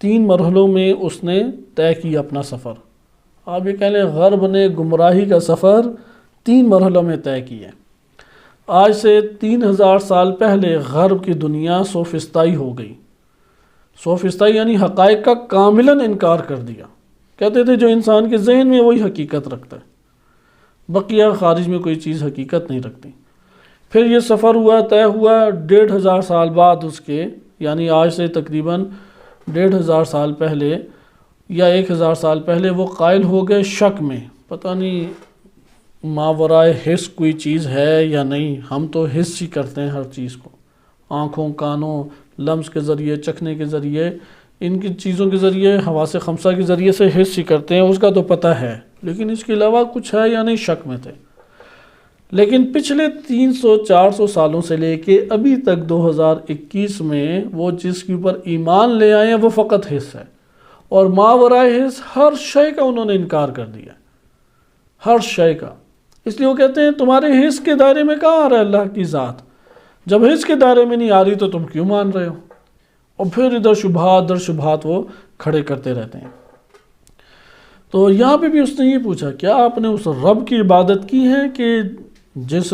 3 مرحلوں میں اس نے طے کیا اپنا سفر۔ آپ یہ کہہ لیں غرب نے گمراہی کا سفر 3 مرحلوں میں طے کیا۔ آج سے 3000 سال پہلے غرب کی دنیا سوفسطائی ہو گئی۔ سوفسطائی یعنی حقائق کا کاملاً انکار کر دیا، کہتے تھے جو انسان کے ذہن میں وہی حقیقت رکھتا ہے، بقیہ خارج میں کوئی چیز حقیقت نہیں رکھتی۔ پھر یہ سفر ہوا، طے ہوا، 1500 سال بعد اس کے، یعنی آج سے تقریباً 1500 سال پہلے یا 1000 سال پہلے وہ قائل ہو گئے شک میں، پتہ نہیں ماورائے حس کوئی چیز ہے یا نہیں، ہم تو حس ہی کرتے ہیں ہر چیز کو، آنکھوں، کانوں، لمس کے ذریعے، چکھنے کے ذریعے، ان کی چیزوں کے ذریعے، حواس خمسہ کے ذریعے سے حس ہی کرتے ہیں، اس کا تو پتہ ہے، لیکن اس کے علاوہ کچھ ہے یا نہیں شک میں تھے۔ لیکن پچھلے 300-400 سالوں سے لے کے ابھی تک 2021 میں وہ جس کے اوپر ایمان لے آئے ہیں وہ فقط حس ہے، اور ماورائے حس ہر شے کا انہوں نے انکار کر دیا، ہر شے کا۔ اس لیے وہ کہتے ہیں تمہارے حس کے دائرے میں کہاں آ رہا ہے اللہ کی ذات؟ جب حس کے دائرے میں نہیں آ رہی تو تم کیوں مان رہے ہو؟ اور پھر ادھر شبہات در شبہات وہ کھڑے کرتے رہتے ہیں۔ تو یہاں پہ بھی اس نے یہ پوچھا کیا آپ نے اس رب کی عبادت کی ہے کہ جس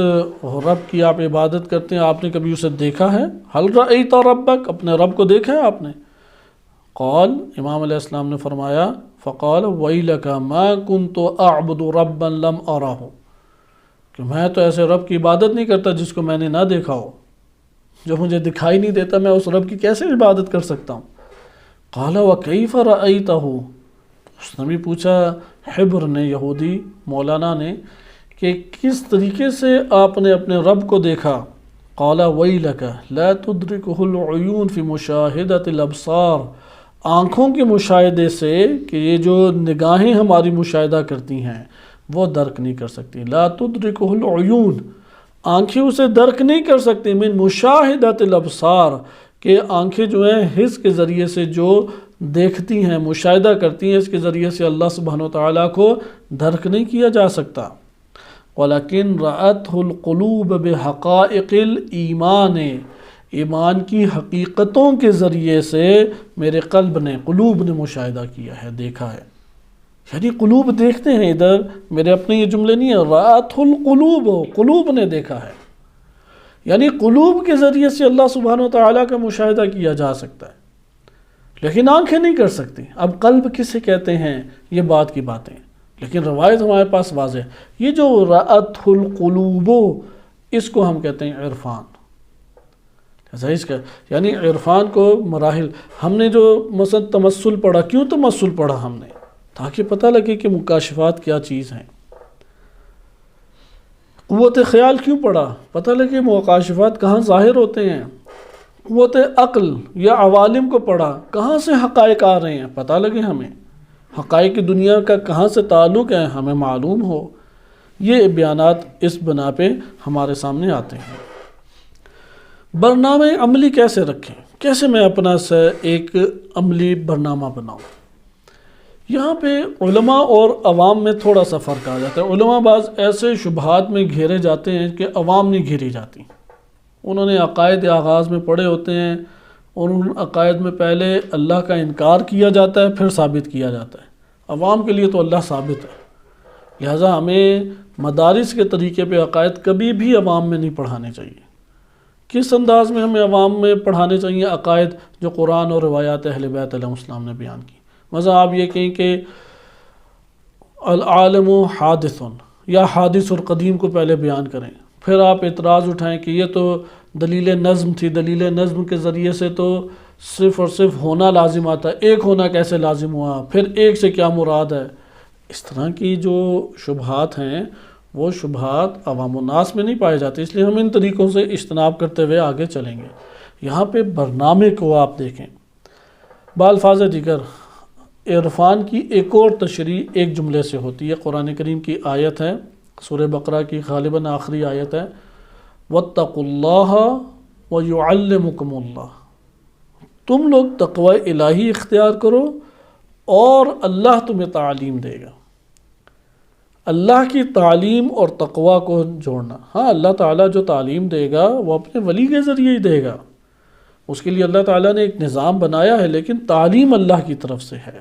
رب کی آپ عبادت کرتے ہیں آپ نے کبھی اسے دیکھا ہے؟ حل رأیت ربک، اپنے رب کو دیکھا ہے آپ نے؟ قال، امام علیہ السلام نے فرمایا، فقال ویلک ما کنت اعبد ربا لم ارہ، کہ میں تو ایسے رب کی عبادت نہیں کرتا جس کو میں نے نہ دیکھا ہو، جو مجھے دکھائی نہیں دیتا، میں اس رب کی کیسے عبادت کر سکتا ہوں؟ قال وکیف رأیتہ، اس نے بھی پوچھا حبر نے، یہودی مولانا نے، کہ کس طریقے سے آپ نے اپنے رب کو دیکھا؟ قال ویلک لا تدرکہ العیون فی مشاہدۃ الابصار، آنکھوں کے مشاہدے سے، کہ یہ جو نگاہیں ہماری مشاہدہ کرتی ہیں وہ درک نہیں کر سکتی، لا تدرکہ العیون، آنکھیں اسے درک نہیں کر سکتی، من مشاہدۃ الابصار، کہ آنکھیں جو ہیں حس کے ذریعے سے جو دیکھتی ہیں، مشاہدہ کرتی ہیں، اس کے ذریعے سے اللہ سبحانہ وتعالیٰ کو درک نہیں کیا جا سکتا۔ وَلَكِنْ رَأَتْهُ الْقُلُوبُ بِحَقَائِقِ الْإِيمَانِ، ایمان کی حقیقتوں کے ذریعے سے میرے قلب نے، قلوب نے مشاہدہ کیا ہے، دیکھا ہے۔ یعنی قلوب دیکھتے ہیں، ادھر میرے اپنے یہ جملے نہیں ہیں، رَأَتْهُ الْقُلُوبُ، قلوب نے دیکھا ہے، یعنی قلوب کے ذریعے سے اللہ سبحانہ وتعالیٰ کا مشاہدہ کیا جا سکتا ہے، لیکن آنکھیں نہیں کر سکتی۔ اب قلب کسے کہتے ہیں، یہ بات کی باتیں، لیکن روایت ہمارے پاس واضح ہے۔ یہ جو رأت القلوب، اس کو ہم کہتے ہیں عرفان۔ ایسا اس کا یعنی عرفان کو مراحل، ہم نے جو مثلا تمثل پڑھا، کیوں تمثل پڑھا ہم نے؟ تاکہ پتہ لگے کہ مکاشفات کیا چیز ہیں۔ قوت خیال کیوں پڑھا؟ پتہ لگے مکاشفات کہاں ظاہر ہوتے ہیں۔ قوت عقل یا عوالم کو پڑھا، کہاں سے حقائق آ رہے ہیں، پتہ لگے ہمیں۔ حقائق کی دنیا کا کہاں سے تعلق ہے، ہمیں معلوم ہو۔ یہ بیانات اس بنا پہ ہمارے سامنے آتے ہیں۔ برنامے عملی کیسے رکھیں، کیسے میں اپنا ایک عملی برنامہ بناؤں؟ یہاں پہ علماء اور عوام میں تھوڑا سا فرق آ جاتا ہے۔ علماء بعض ایسے شبہات میں گھیرے جاتے ہیں کہ عوام نہیں گھیری جاتی۔ انہوں نے عقائد آغاز میں پڑھے ہوتے ہیں، اور ان عقائد میں پہلے اللہ کا انکار کیا جاتا ہے، پھر ثابت کیا جاتا ہے۔ عوام کے لیے تو اللہ ثابت ہے، لہٰذا ہمیں مدارس کے طریقے پہ عقائد کبھی بھی عوام میں نہیں پڑھانے چاہیے۔ کس انداز میں ہمیں عوام میں پڑھانے چاہیے عقائد؟ جو قرآن اور روایات اہل بیت علیہ السلام نے بیان کی۔ مثلا آپ یہ کہیں کہ العالم حادث، یا حادث اور قدیم کو پہلے بیان کریں، پھر آپ اعتراض اٹھائیں کہ یہ تو دلیل نظم تھی، دلیل نظم کے ذریعے سے تو صرف اور صرف ہونا لازم آتا ہے، ایک ہونا کیسے لازم ہوا، پھر ایک سے کیا مراد ہے؟ اس طرح کی جو شبہات ہیں وہ شبہات عوام الناس میں نہیں پائے جاتے، اس لیے ہم ان طریقوں سے اجتناب کرتے ہوئے آگے چلیں گے۔ یہاں پہ برنامے کو آپ دیکھیں، بالفاظ دیگر عرفان کی ایک اور تشریح ایک جملے سے ہوتی ہے۔ قرآن کریم کی آیت ہے، سورہ بقرہ کی غالباً آخری آیت ہے، وَاتَّقُوا اللَّهَ وَيُعَلِّمُكُمُ اللَّهُ، تم لوگ تقوی الہی اختیار کرو اور اللہ تمہیں تعلیم دے گا۔ اللہ کی تعلیم اور تقوی کو جوڑنا، ہاں اللہ تعالیٰ جو تعلیم دے گا وہ اپنے ولی کے ذریعے ہی دے گا، اس کے لیے اللہ تعالیٰ نے ایک نظام بنایا ہے، لیکن تعلیم اللہ کی طرف سے ہے۔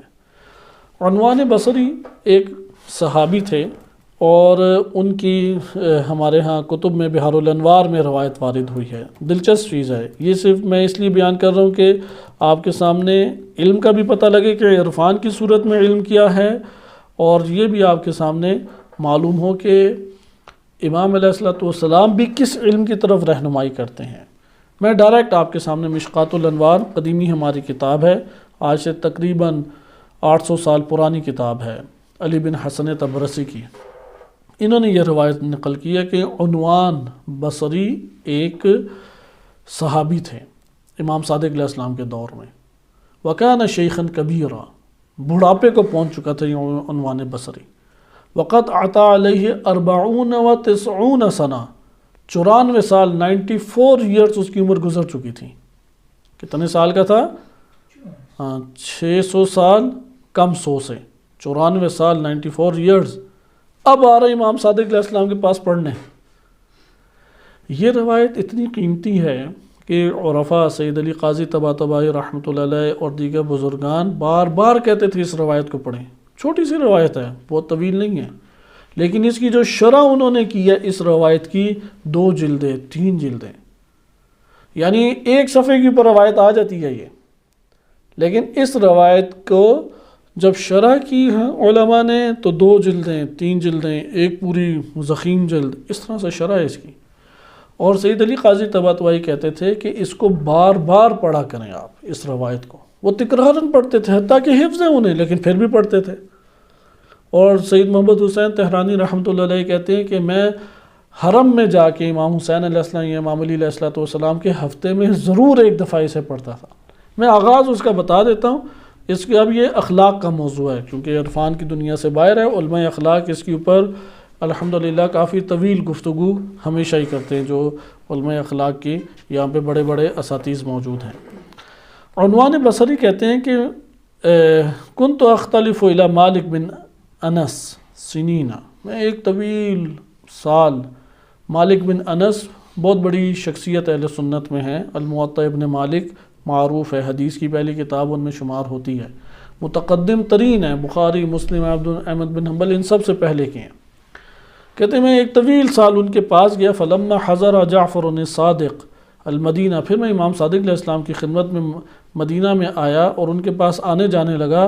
عنوان بصری ایک صحابی تھے، اور ان کی ہمارے ہاں کتب میں بحار الانوار میں روایت وارد ہوئی ہے۔ دلچسپ چیز ہے یہ، صرف میں اس لیے بیان کر رہا ہوں کہ آپ کے سامنے علم کا بھی پتہ لگے کہ عرفان کی صورت میں علم کیا ہے، اور یہ بھی آپ کے سامنے معلوم ہو کہ امام علیہ السلام بھی کس علم کی طرف رہنمائی کرتے ہیں۔ میں ڈائریکٹ آپ کے سامنے مشکات الانوار، قدیمی ہماری کتاب ہے، آج سے تقریباً 800 سال پرانی کتاب ہے، علی بن حسن طبرسی کی۔ انہوں نے یہ روایت نقل کی ہے کہ عنوان بصری ایک صحابی تھے امام صادق علیہ السلام کے دور میں، وَكَانَ شَيْخًا كَبِيرًا، بڑھاپے کو پہنچ چکا تھا یہ عنوان بصری۔ وَقَدْ عَتَى عَلَيْهِ 40 و90 سنہ، 94 سال، 94 ایئرس اس کی عمر گزر چکی تھی۔ کتنے سال کا تھا؟ 600 سال کم 100 سے، 94 سال، 94 ایئرز۔ اب آ رہے امام صادق علیہ السلام کے پاس پڑھنے۔ یہ روایت اتنی قیمتی ہے کہ عرفاء سید علی قاضی طباطبائی رحمۃ اللہ علیہ اور دیگر بزرگان بار بار کہتے تھے اس روایت کو پڑھیں۔ چھوٹی سی روایت ہے، بہت طویل نہیں ہے، لیکن اس کی جو شرح انہوں نے کی ہے اس روایت کی 2 جلدیں 3 جلدیں، یعنی ایک صفحے کے اوپر روایت آ جاتی ہے یہ، لیکن اس روایت کو جب شرح کی ہے علماء نے تو 2 جلدیں 3 جلدیں، ایک پوری ضخیم جلد، اس طرح سے شرح ہے اس کی۔ اور سید علی قاضی طباطبائی کہتے تھے کہ اس کو بار بار پڑھا کریں آپ اس روایت کو، وہ تکرارن پڑھتے تھے حتیٰ کہ حفظ ہے انہیں، لیکن پھر بھی پڑھتے تھے۔ اور سید محمد حسین تہرانی رحمۃ اللہ علیہ کہتے ہیں کہ میں حرم میں جا کے امام حسین علیہ السلام یا امام علی علیہ السلام کے ہفتے میں ضرور ایک دفعہ اسے پڑھتا تھا۔ میں آغاز اس کا بتا دیتا ہوں، اس کے اب یہ اخلاق کا موضوع ہے کیونکہ عرفان کی دنیا سے باہر ہے، علماء اخلاق اس کے اوپر الحمدللہ کافی طویل گفتگو ہمیشہ ہی کرتے ہیں جو علماء اخلاق کی یہاں پہ بڑے بڑے اساتذ موجود ہیں۔ عنوان بصری کہتے ہیں کہ کنت اختلف الی مالک بن انس سنین، میں ایک طویل سال مالک بن انس بہت بڑی شخصیت اہل سنت میں ہے، الموطا ابن مالک معروف ہے، حدیث کی پہلی کتاب ان میں شمار ہوتی ہے، متقدم ترین ہے، بخاری مسلم احمد بن حنبل ان سب سے پہلے کے ہیں۔ کہتے ہیں میں ایک طویل سال ان کے پاس گیا، فلما حضر جعفر صادق المدینہ، پھر میں امام صادق علیہ السلام کی خدمت میں مدینہ میں آیا اور ان کے پاس آنے جانے لگا،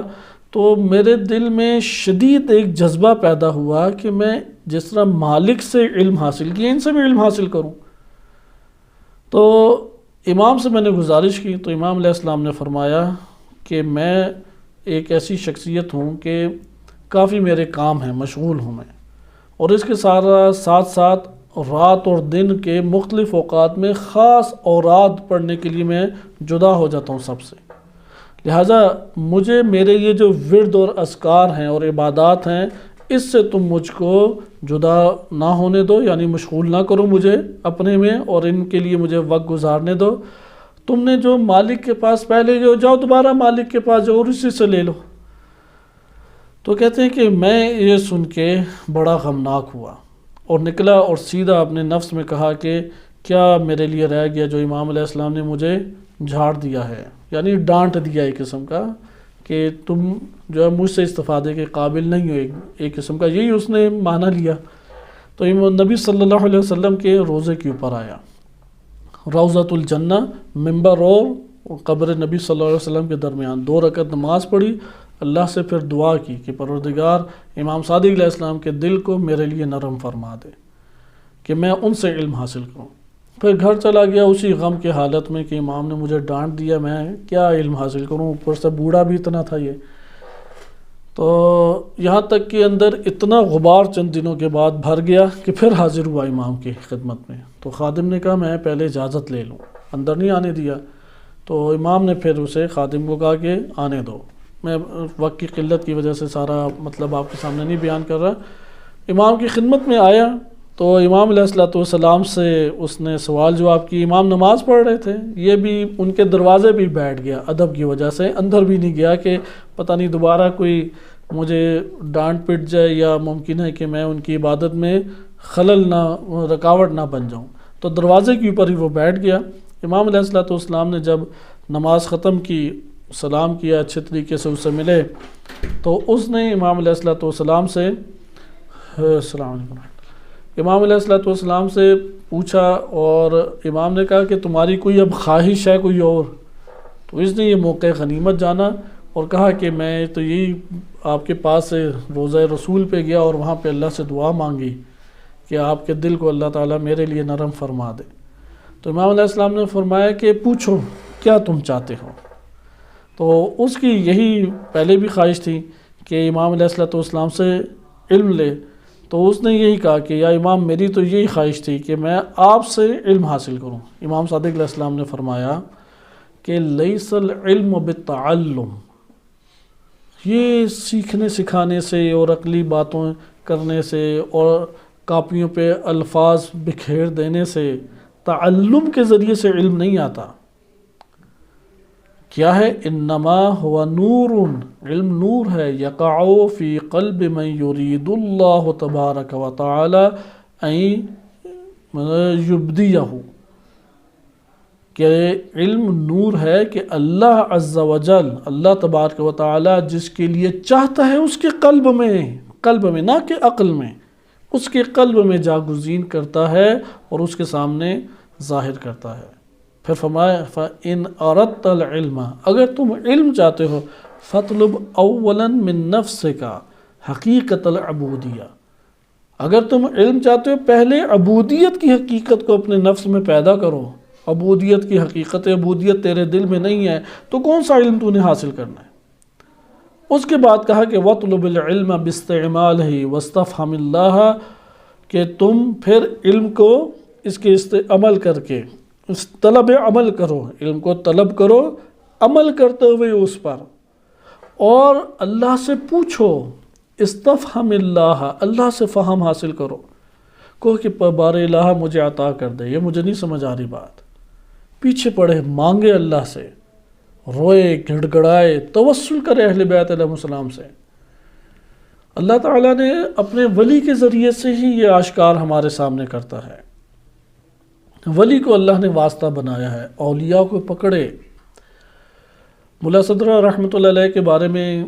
تو میرے دل میں شدید ایک جذبہ پیدا ہوا کہ میں جس طرح مالک سے علم حاصل کیا ان سے بھی علم حاصل کروں۔ تو امام سے میں نے گزارش کی تو امام علیہ السلام نے فرمایا کہ میں ایک ایسی شخصیت ہوں کہ کافی میرے کام ہیں، مشغول ہوں میں، اور اس کے ساتھ ساتھ رات اور دن کے مختلف اوقات میں خاص اوراد پڑھنے کے لیے میں جدا ہو جاتا ہوں سب سے، لہٰذا مجھے میرے یہ جو ورد اور اذکار ہیں اور عبادات ہیں اس سے تم مجھ کو جدا نہ ہونے دو، یعنی مشغول نہ کرو مجھے اپنے میں، اور ان کے لیے مجھے وقت گزارنے دو۔ تم نے جو مالک کے پاس پہلے جاؤ دوبارہ مالک کے پاس جاؤ اور اسی سے لے لو۔ تو کہتے ہیں کہ میں یہ سن کے بڑا غمناک ہوا اور نکلا اور سیدھا اپنے نفس میں کہا کہ کیا میرے لیے رہ گیا جو امام علیہ السلام نے مجھے جھاڑ دیا ہے، یعنی ڈانٹ دیا ایک قسم کا کہ تم جو ہے مجھ سے استفادے کے قابل نہیں ہو، ایک قسم کا یہی اس نے معنی لیا۔ تو نبی صلی اللہ علیہ وسلم کے روضے کے اوپر آیا، روضۃ الجنہ ممبر اور قبر نبی صلی اللہ علیہ وسلم کے درمیان 2 رکعت نماز پڑھی، اللہ سے پھر دعا کی کہ پروردگار امام صادق علیہ السلام کے دل کو میرے لیے نرم فرما دے کہ میں ان سے علم حاصل کروں۔ پھر گھر چلا گیا اسی غم کے حالت میں کہ امام نے مجھے ڈانٹ دیا، میں کیا علم حاصل کروں، اوپر سے بوڑھا بھی اتنا تھا یہ۔ تو یہاں تک کہ اندر اتنا غبار چند دنوں کے بعد بھر گیا کہ پھر حاضر ہوا امام کی خدمت میں۔ تو خادم نے کہا میں پہلے اجازت لے لوں، اندر نہیں آنے دیا۔ تو امام نے پھر اسے خادم کو کہا کہ آنے دو۔ میں وقت کی قلت کی وجہ سے سارا مطلب آپ کے سامنے نہیں بیان کر رہا۔ امام کی خدمت میں آیا تو امام علیہ السلام سے اس نے سوال جواب کی، امام نماز پڑھ رہے تھے، یہ بھی ان کے دروازے بھی بیٹھ گیا ادب کی وجہ سے، اندر بھی نہیں گیا کہ پتہ نہیں دوبارہ کوئی مجھے ڈانٹ پٹ جائے یا ممکن ہے کہ میں ان کی عبادت میں خلل نہ رکاوٹ نہ بن جاؤں۔ تو دروازے کے اوپر ہی وہ بیٹھ گیا۔ امام علیہ السلام نے جب نماز ختم کی، سلام کیا، اچھے طریقے سے اسے ملے، تو اس نے امام علیہ السلام سے السلام علیکم، امام علیہ السلام سے پوچھا اور امام نے کہا کہ تمہاری کوئی اب خواہش ہے کوئی اور؟ تو اس نے یہ موقع غنیمت جانا اور کہا کہ میں تو یہی آپ کے پاس سے روضہ رسول پہ گیا اور وہاں پہ اللہ سے دعا مانگی کہ آپ کے دل کو اللہ تعالیٰ میرے لیے نرم فرما دے۔ تو امام علیہ السلام نے فرمایا کہ پوچھو کیا تم چاہتے ہو؟ تو اس کی یہی پہلے بھی خواہش تھی کہ امام علیہ السلام سے علم لے، تو اس نے یہی کہا کہ یا امام میری تو یہی خواہش تھی کہ میں آپ سے علم حاصل کروں۔ امام صادق علیہ السلام نے فرمایا کہ لیس العلم بالتعلم، یہ سیکھنے سکھانے سے اور عقلی باتوں کرنے سے اور کاپیوں پہ الفاظ بکھیر دینے سے، تعلم کے ذریعے سے علم نہیں آتا۔ کیا ہے؟ انما ہوا نور، علم نور ہے، یقع فی قلب من یرید اللہ تبارک و تعالی ان یبدیہ، کہ علم نور ہے کہ اللہ عز و جل، اللہ تبارک و تعالی جس کے لیے چاہتا ہے اس کے قلب میں نہ کہ عقل میں، اس کے قلب میں جاگزین کرتا ہے اور اس کے سامنے ظاہر کرتا ہے۔ پھر فرمایا فَإِنْ أَرَدْتَ الْعِلْمَ، اگر تم علم چاہتے ہو، فَاطْلُبْ أَوَّلًا مِّن نَفْسِكَ حقیقت العبودیہ، اگر تم علم چاہتے ہو پہلے عبودیت کی حقیقت کو اپنے نفس میں پیدا کرو۔ عبودیت کی حقیقت، عبودیت تیرے دل میں نہیں ہے تو کون سا علم تو نے حاصل کرنا ہے؟ اس کے بعد کہا کہ وَاطْلُبِ الْعِلْمَ بِاسْتِعْمَالِهِ وَاسْتَفْهَمِ اللَّهَ، کہ تم پھر علم کو اس کے عمل کر کے طلب عمل کرو، علم کو طلب کرو عمل کرتے ہوئے اس پر، اور اللہ سے پوچھو، استفہم اللہ، اللہ سے فہم حاصل کرو۔ کہو کہ بار الہ مجھے عطا کر دے، یہ مجھے نہیں سمجھ آ رہی بات، پیچھے پڑے، مانگے اللہ سے، روئے، گڑ گڑائے، توسل کرے اہل بیت علیہ السلام سے۔ اللہ تعالیٰ نے اپنے ولی کے ذریعے سے ہی یہ آشکار ہمارے سامنے کرتا ہے۔ ولی کو اللہ نے واسطہ بنایا ہے، اولیاء کو پکڑے۔ ملا صدر رحمۃ اللہ علیہ کے بارے میں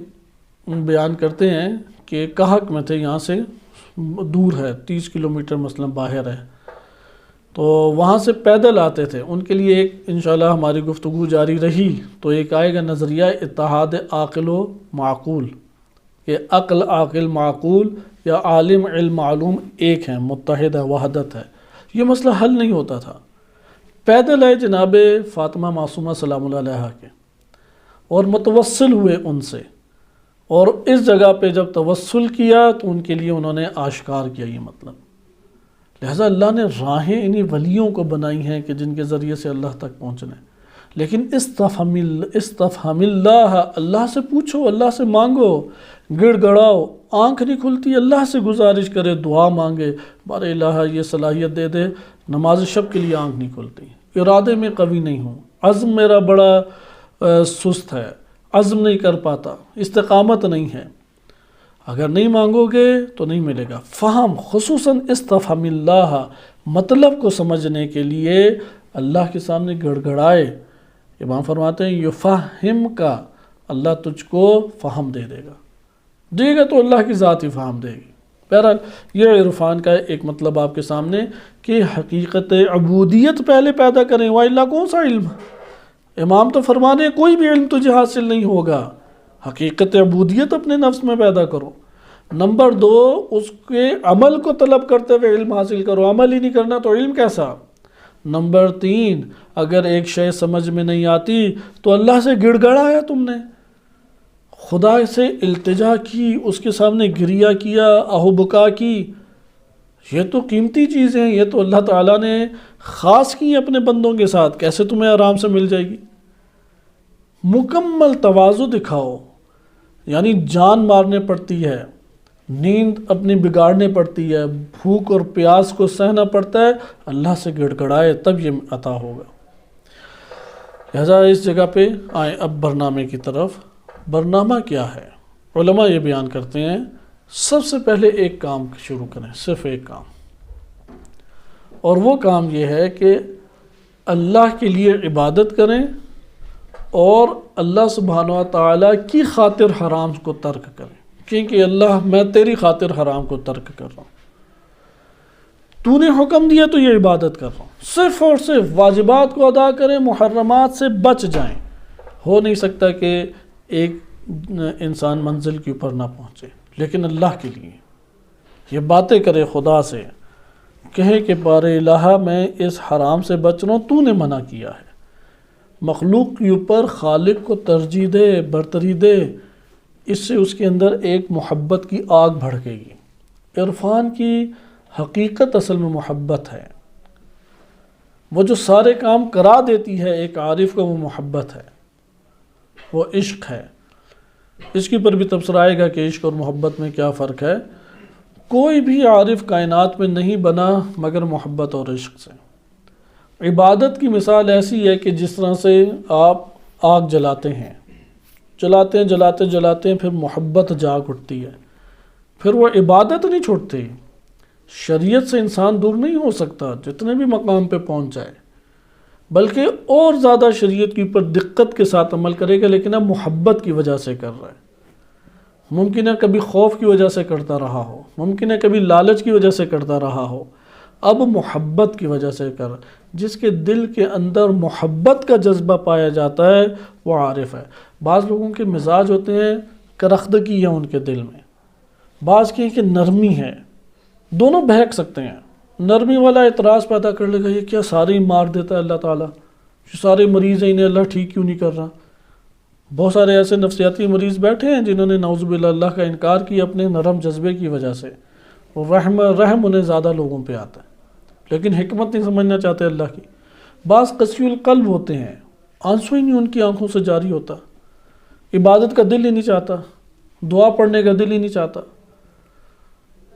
بیان کرتے ہیں کہ کہک میں تھے، یہاں سے دور ہے، 30 کلومیٹر مثلا باہر ہے، تو وہاں سے پیدل آتے تھے۔ ان کے لیے ایک انشاءاللہ ہماری گفتگو جاری رہی تو ایک آئے گا نظریہ اتحاد عاقل و معقول، کہ عقل، عاقل، معقول یا عالم، علم، معلوم ایک ہیں، متحد ہے، وحدت ہے۔ یہ مسئلہ حل نہیں ہوتا تھا۔ پیدل آئے جناب فاطمہ معصومہ سلام اللہ علیہا کے، اور متوسل ہوئے ان سے، اور اس جگہ پہ جب توسل کیا تو ان کے لیے انہوں نے آشکار کیا یہ مطلب۔ لہٰذا اللہ نے راہیں انہی ولیوں کو بنائی ہیں کہ جن کے ذریعے سے اللہ تک پہنچنا ہے۔ لیکن استفہم اللہ، اللہ سے پوچھو، اللہ سے مانگو، گڑ گڑاؤ، آنکھ نہیں کھلتی، اللہ سے گزارش کرے، دعا مانگے، بار الہ یہ صلاحیت دے دے، نماز شب کے لیے آنکھ نہیں کھلتی، ارادے میں قوی نہیں ہوں، عزم میرا بڑا سست ہے، عزم نہیں کر پاتا، استقامت نہیں ہے۔ اگر نہیں مانگو گے تو نہیں ملے گا۔ فہم، خصوصاً استفہم اللہ، مطلب کو سمجھنے کے لیے اللہ کے سامنے گڑ گڑائے۔ امام فرماتے ہیں یفہم کا، اللہ تجھ کو فہم دے دے گا، دے گا تو اللہ کی ذات ہی فہم دے گی۔ بہرحال یہ عرفان کا ایک مطلب آپ کے سامنے کہ حقیقت عبودیت پہلے پیدا کریں، وَإِلَّا کون سا علم؟ امام تو فرمانے کوئی بھی علم تجھے حاصل نہیں ہوگا، حقیقت عبودیت اپنے نفس میں پیدا کرو۔ نمبر 2، اس کے عمل کو طلب کرتے ہوئے علم حاصل کرو، عمل ہی نہیں کرنا تو علم کیسا؟ نمبر 3، اگر ایک شے سمجھ میں نہیں آتی تو اللہ سے گڑ گڑایا، تم نے خدا سے التجا کی، اس کے سامنے گریہ کیا، آہو بکا کی۔ یہ تو قیمتی چیزیں ہیں، یہ تو اللہ تعالیٰ نے خاص کی اپنے بندوں کے ساتھ، کیسے تمہیں آرام سے مل جائے گی؟ مکمل تواضع دکھاؤ، یعنی جان مارنے پڑتی ہے، نیند اپنی بگاڑنے پڑتی ہے، بھوک اور پیاس کو سہنا پڑتا ہے، اللہ سے گڑ گڑائے تب یہ عطا ہوگا۔ لہذا اس جگہ پہ آئیں اب برنامے کی طرف۔ برنامہ کیا ہے؟ علماء یہ بیان کرتے ہیں سب سے پہلے ایک کام شروع کریں، صرف ایک کام، اور وہ کام یہ ہے کہ اللہ کے لیے عبادت کریں اور اللہ سبحانہ و تعالیٰ کی خاطر حرام کو ترک کریں، کیونکہ اللہ میں تیری خاطر حرام کو ترک کر رہا ہوں، تو نے حکم دیا تو یہ عبادت کر رہا ہوں۔ صرف اور صرف واجبات کو ادا کریں، محرمات سے بچ جائیں۔ ہو نہیں سکتا کہ ایک انسان منزل کے اوپر نہ پہنچے، لیکن اللہ کے لیے یہ باتیں کرے، خدا سے کہے کہ بار الہ میں اس حرام سے بچ رہا ہوں، تو نے منع کیا ہے۔ مخلوق کے اوپر خالق کو ترجیح دے، برتری دے، اس سے اس کے اندر ایک محبت کی آگ بھڑکے گی۔ عرفان کی حقیقت اصل میں محبت ہے، وہ جو سارے کام کرا دیتی ہے ایک عارف کو، وہ محبت ہے، وہ عشق ہے۔ اس کے اوپر بھی تبصرہ آئے گا کہ عشق اور محبت میں کیا فرق ہے۔ کوئی بھی عارف کائنات میں نہیں بنا مگر محبت اور عشق سے۔ عبادت کی مثال ایسی ہے کہ جس طرح سے آپ آگ جلاتے ہیں، جلاتے ہیں پھر محبت جاگ اٹھتی ہے، پھر وہ عبادت نہیں چھوڑتی۔ شریعت سے انسان دور نہیں ہو سکتا جتنے بھی مقام پہ پہنچ جائے، بلکہ اور زیادہ شریعت کے اوپر دقت کے ساتھ عمل کرے گا، لیکن اب محبت کی وجہ سے کر رہا ہے۔ ممکن ہے کبھی خوف کی وجہ سے کرتا رہا ہو، ممکن ہے کبھی لالچ کی وجہ سے کرتا رہا ہو، اب محبت کی وجہ سے کر۔ جس کے دل کے اندر محبت کا جذبہ پایا جاتا ہے وہ عارف ہے۔ بعض لوگوں کے مزاج ہوتے ہیں، کرختگی ہے ان کے دل میں، بعض کی کہ نرمی ہے، دونوں بہک سکتے ہیں۔ نرمی والا اعتراض پیدا کر لے گا، یہ کیا سارے ہی مار دیتا ہے اللہ تعالیٰ، سارے مریض ہیں، انہیں اللہ ٹھیک کیوں نہیں کر رہا؟ بہت سارے ایسے نفسیاتی مریض بیٹھے ہیں جنہوں نے نعوذ باللہ اللہ کا انکار کیا اپنے نرم جذبے کی وجہ سے، وہ رحم انہیں زیادہ لوگوں پہ آتا ہے، لیکن حکمت نہیں سمجھنا چاہتے اللہ کی۔ بعض قسی القلب ہوتے ہیں، آنسو ہی نہیں ان کی آنکھوں سے جاری ہوتا، عبادت کا دل ہی نہیں چاہتا، دعا پڑھنے کا دل ہی نہیں چاہتا۔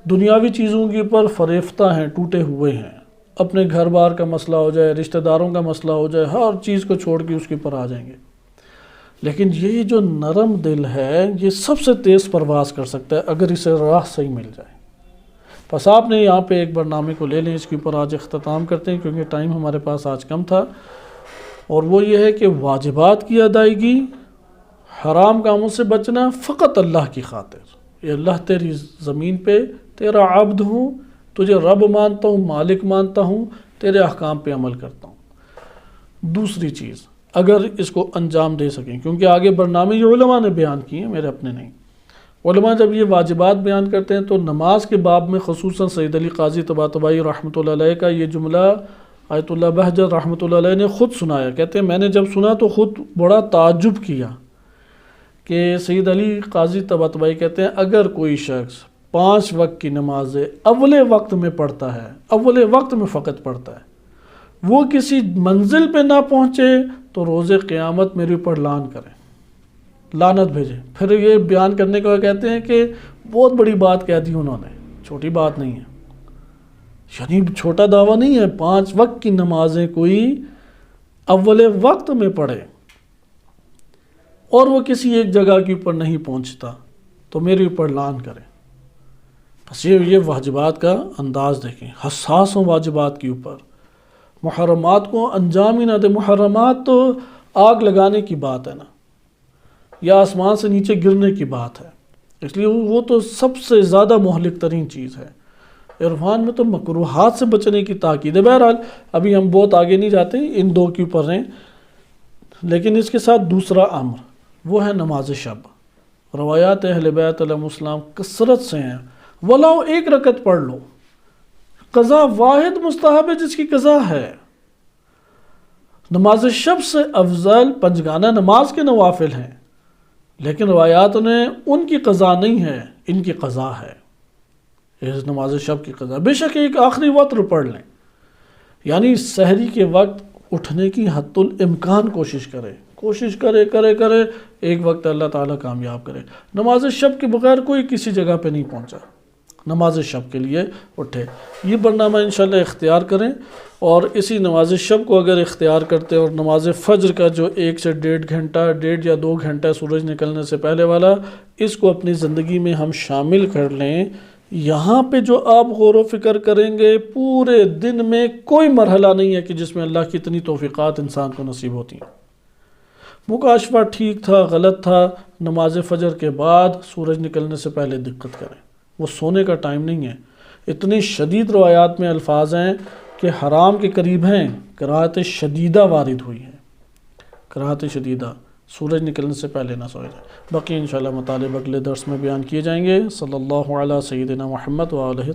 دنیاوی چیزوں کے اوپر فریفتہ ہیں، ٹوٹے ہوئے ہیں، اپنے گھر بار کا مسئلہ ہو جائے، رشتہ داروں کا مسئلہ ہو جائے، ہر چیز کو چھوڑ کے اس کے اوپر آ جائیں گے۔ لیکن یہ جو نرم دل ہے یہ سب سے تیز پرواز کر سکتا ہے اگر اسے راہ صحیح مل جائے۔ بس آپ نے یہاں پہ ایک برنامے کو لے لیں، اس کے اوپر آج اختتام کرتے ہیں کیونکہ ٹائم ہمارے پاس آج کم تھا، اور وہ یہ ہے کہ واجبات کی ادائیگی، حرام کاموں سے بچنا فقط اللہ کی خاطر۔ یہ اللہ تیری زمین پہ تیرا عبد ہوں، تجھے رب مانتا ہوں، مالک مانتا ہوں، تیرے احکام پہ عمل کرتا ہوں۔ دوسری چیز، اگر اس کو انجام دے سکیں، کیونکہ آگے برنامے یہ علماء نے بیان کیے ہیں، میرے اپنے نہیں، علماء جب یہ واجبات بیان کرتے ہیں تو نماز کے باب میں خصوصاً سید علی قاضی طباطبائی رحمۃ اللہ علیہ کا یہ جملہ آیت اللہ بہجت رحمۃ اللہ علیہ نے خود سنایا۔ کہتے ہیں میں نے جب سنا تو خود بڑا تعجب کیا کہ سید علی قاضی طباطبائی کہتے ہیں اگر کوئی شخص 5 وقت کی نمازیں اول وقت میں پڑھتا ہے، اول وقت میں فقط پڑھتا ہے، وہ کسی منزل پہ نہ پہنچے تو روز قیامت میرے اوپر لعن کرے، لعنت بھیجے۔ پھر یہ بیان کرنے کو کہتے ہیں کہ بہت بڑی بات کہہ دی انہوں نے، چھوٹی بات نہیں ہے، یعنی چھوٹا دعویٰ نہیں ہے۔ 5 وقت کی نمازیں کوئی اول وقت میں پڑھے اور وہ کسی ایک جگہ کے اوپر نہیں پہنچتا تو میرے اوپر لعن کرے۔ بس یہ واجبات کا انداز دیکھیں، حساس ہوں واجبات کے اوپر، محرمات کو انجام ہی نہ دے۔ محرمات تو آگ لگانے کی بات ہے نا، یا آسمان سے نیچے گرنے کی بات ہے، اس لیے وہ تو سب سے زیادہ مہلک ترین چیز ہے۔ عرفان میں تو مکروہات سے بچنے کی تاکید ہے۔ بہرحال ابھی ہم بہت آگے نہیں جاتے، ان 2 کے اوپر ہیں، لیکن اس کے ساتھ دوسرا امر وہ ہے نماز شب۔ روایات اہل بیت علیہم السلام کثرت سے ہیں، ولاؤ 1 رکعت پڑھ لو، قضا واحد مستحب ہے جس کی قضا ہے۔ نماز شب سے افضل پنجگانہ نماز کے نوافل ہیں، لیکن روایات نے ان کی قضا نہیں ہے، ان کی قضا ہے، اس نماز شب کی قضا۔ بے شک ایک آخری وتر پڑھ لیں، یعنی سحری کے وقت اٹھنے کی حتی الامکان کوشش کرے، ایک وقت اللہ تعالیٰ کامیاب کرے۔ نماز شب کے بغیر کوئی کسی جگہ پہ نہیں پہنچا، نماز شب کے لیے اٹھے۔ یہ برنامہ انشاءاللہ اختیار کریں، اور اسی نماز شب کو اگر اختیار کرتے اور نماز فجر کا جو 1 سے 1.5 گھنٹہ، 1.5 یا 2 گھنٹہ سورج نکلنے سے پہلے والا، اس کو اپنی زندگی میں ہم شامل کر لیں، یہاں پہ جو آپ غور و فکر کریں گے پورے دن میں کوئی مرحلہ نہیں ہے کہ جس میں اللہ کی اتنی توفیقات انسان کو نصیب ہوتی ہیں۔ مکاشفہ ٹھیک تھا، غلط تھا، نماز فجر کے بعد سورج نکلنے سے پہلے دقت کریں، وہ سونے کا ٹائم نہیں ہے۔ اتنی شدید روایات میں الفاظ ہیں کہ حرام کے قریب ہیں، کراہت شدیدہ وارد ہوئی ہے، کراہت شدیدہ، سورج نکلنے سے پہلے نہ سوئے جائے۔ باقی انشاءاللہ مطالب اگلے درس میں بیان کیے جائیں گے۔ صلی اللہ علیہ سیدنا محمد و آلہ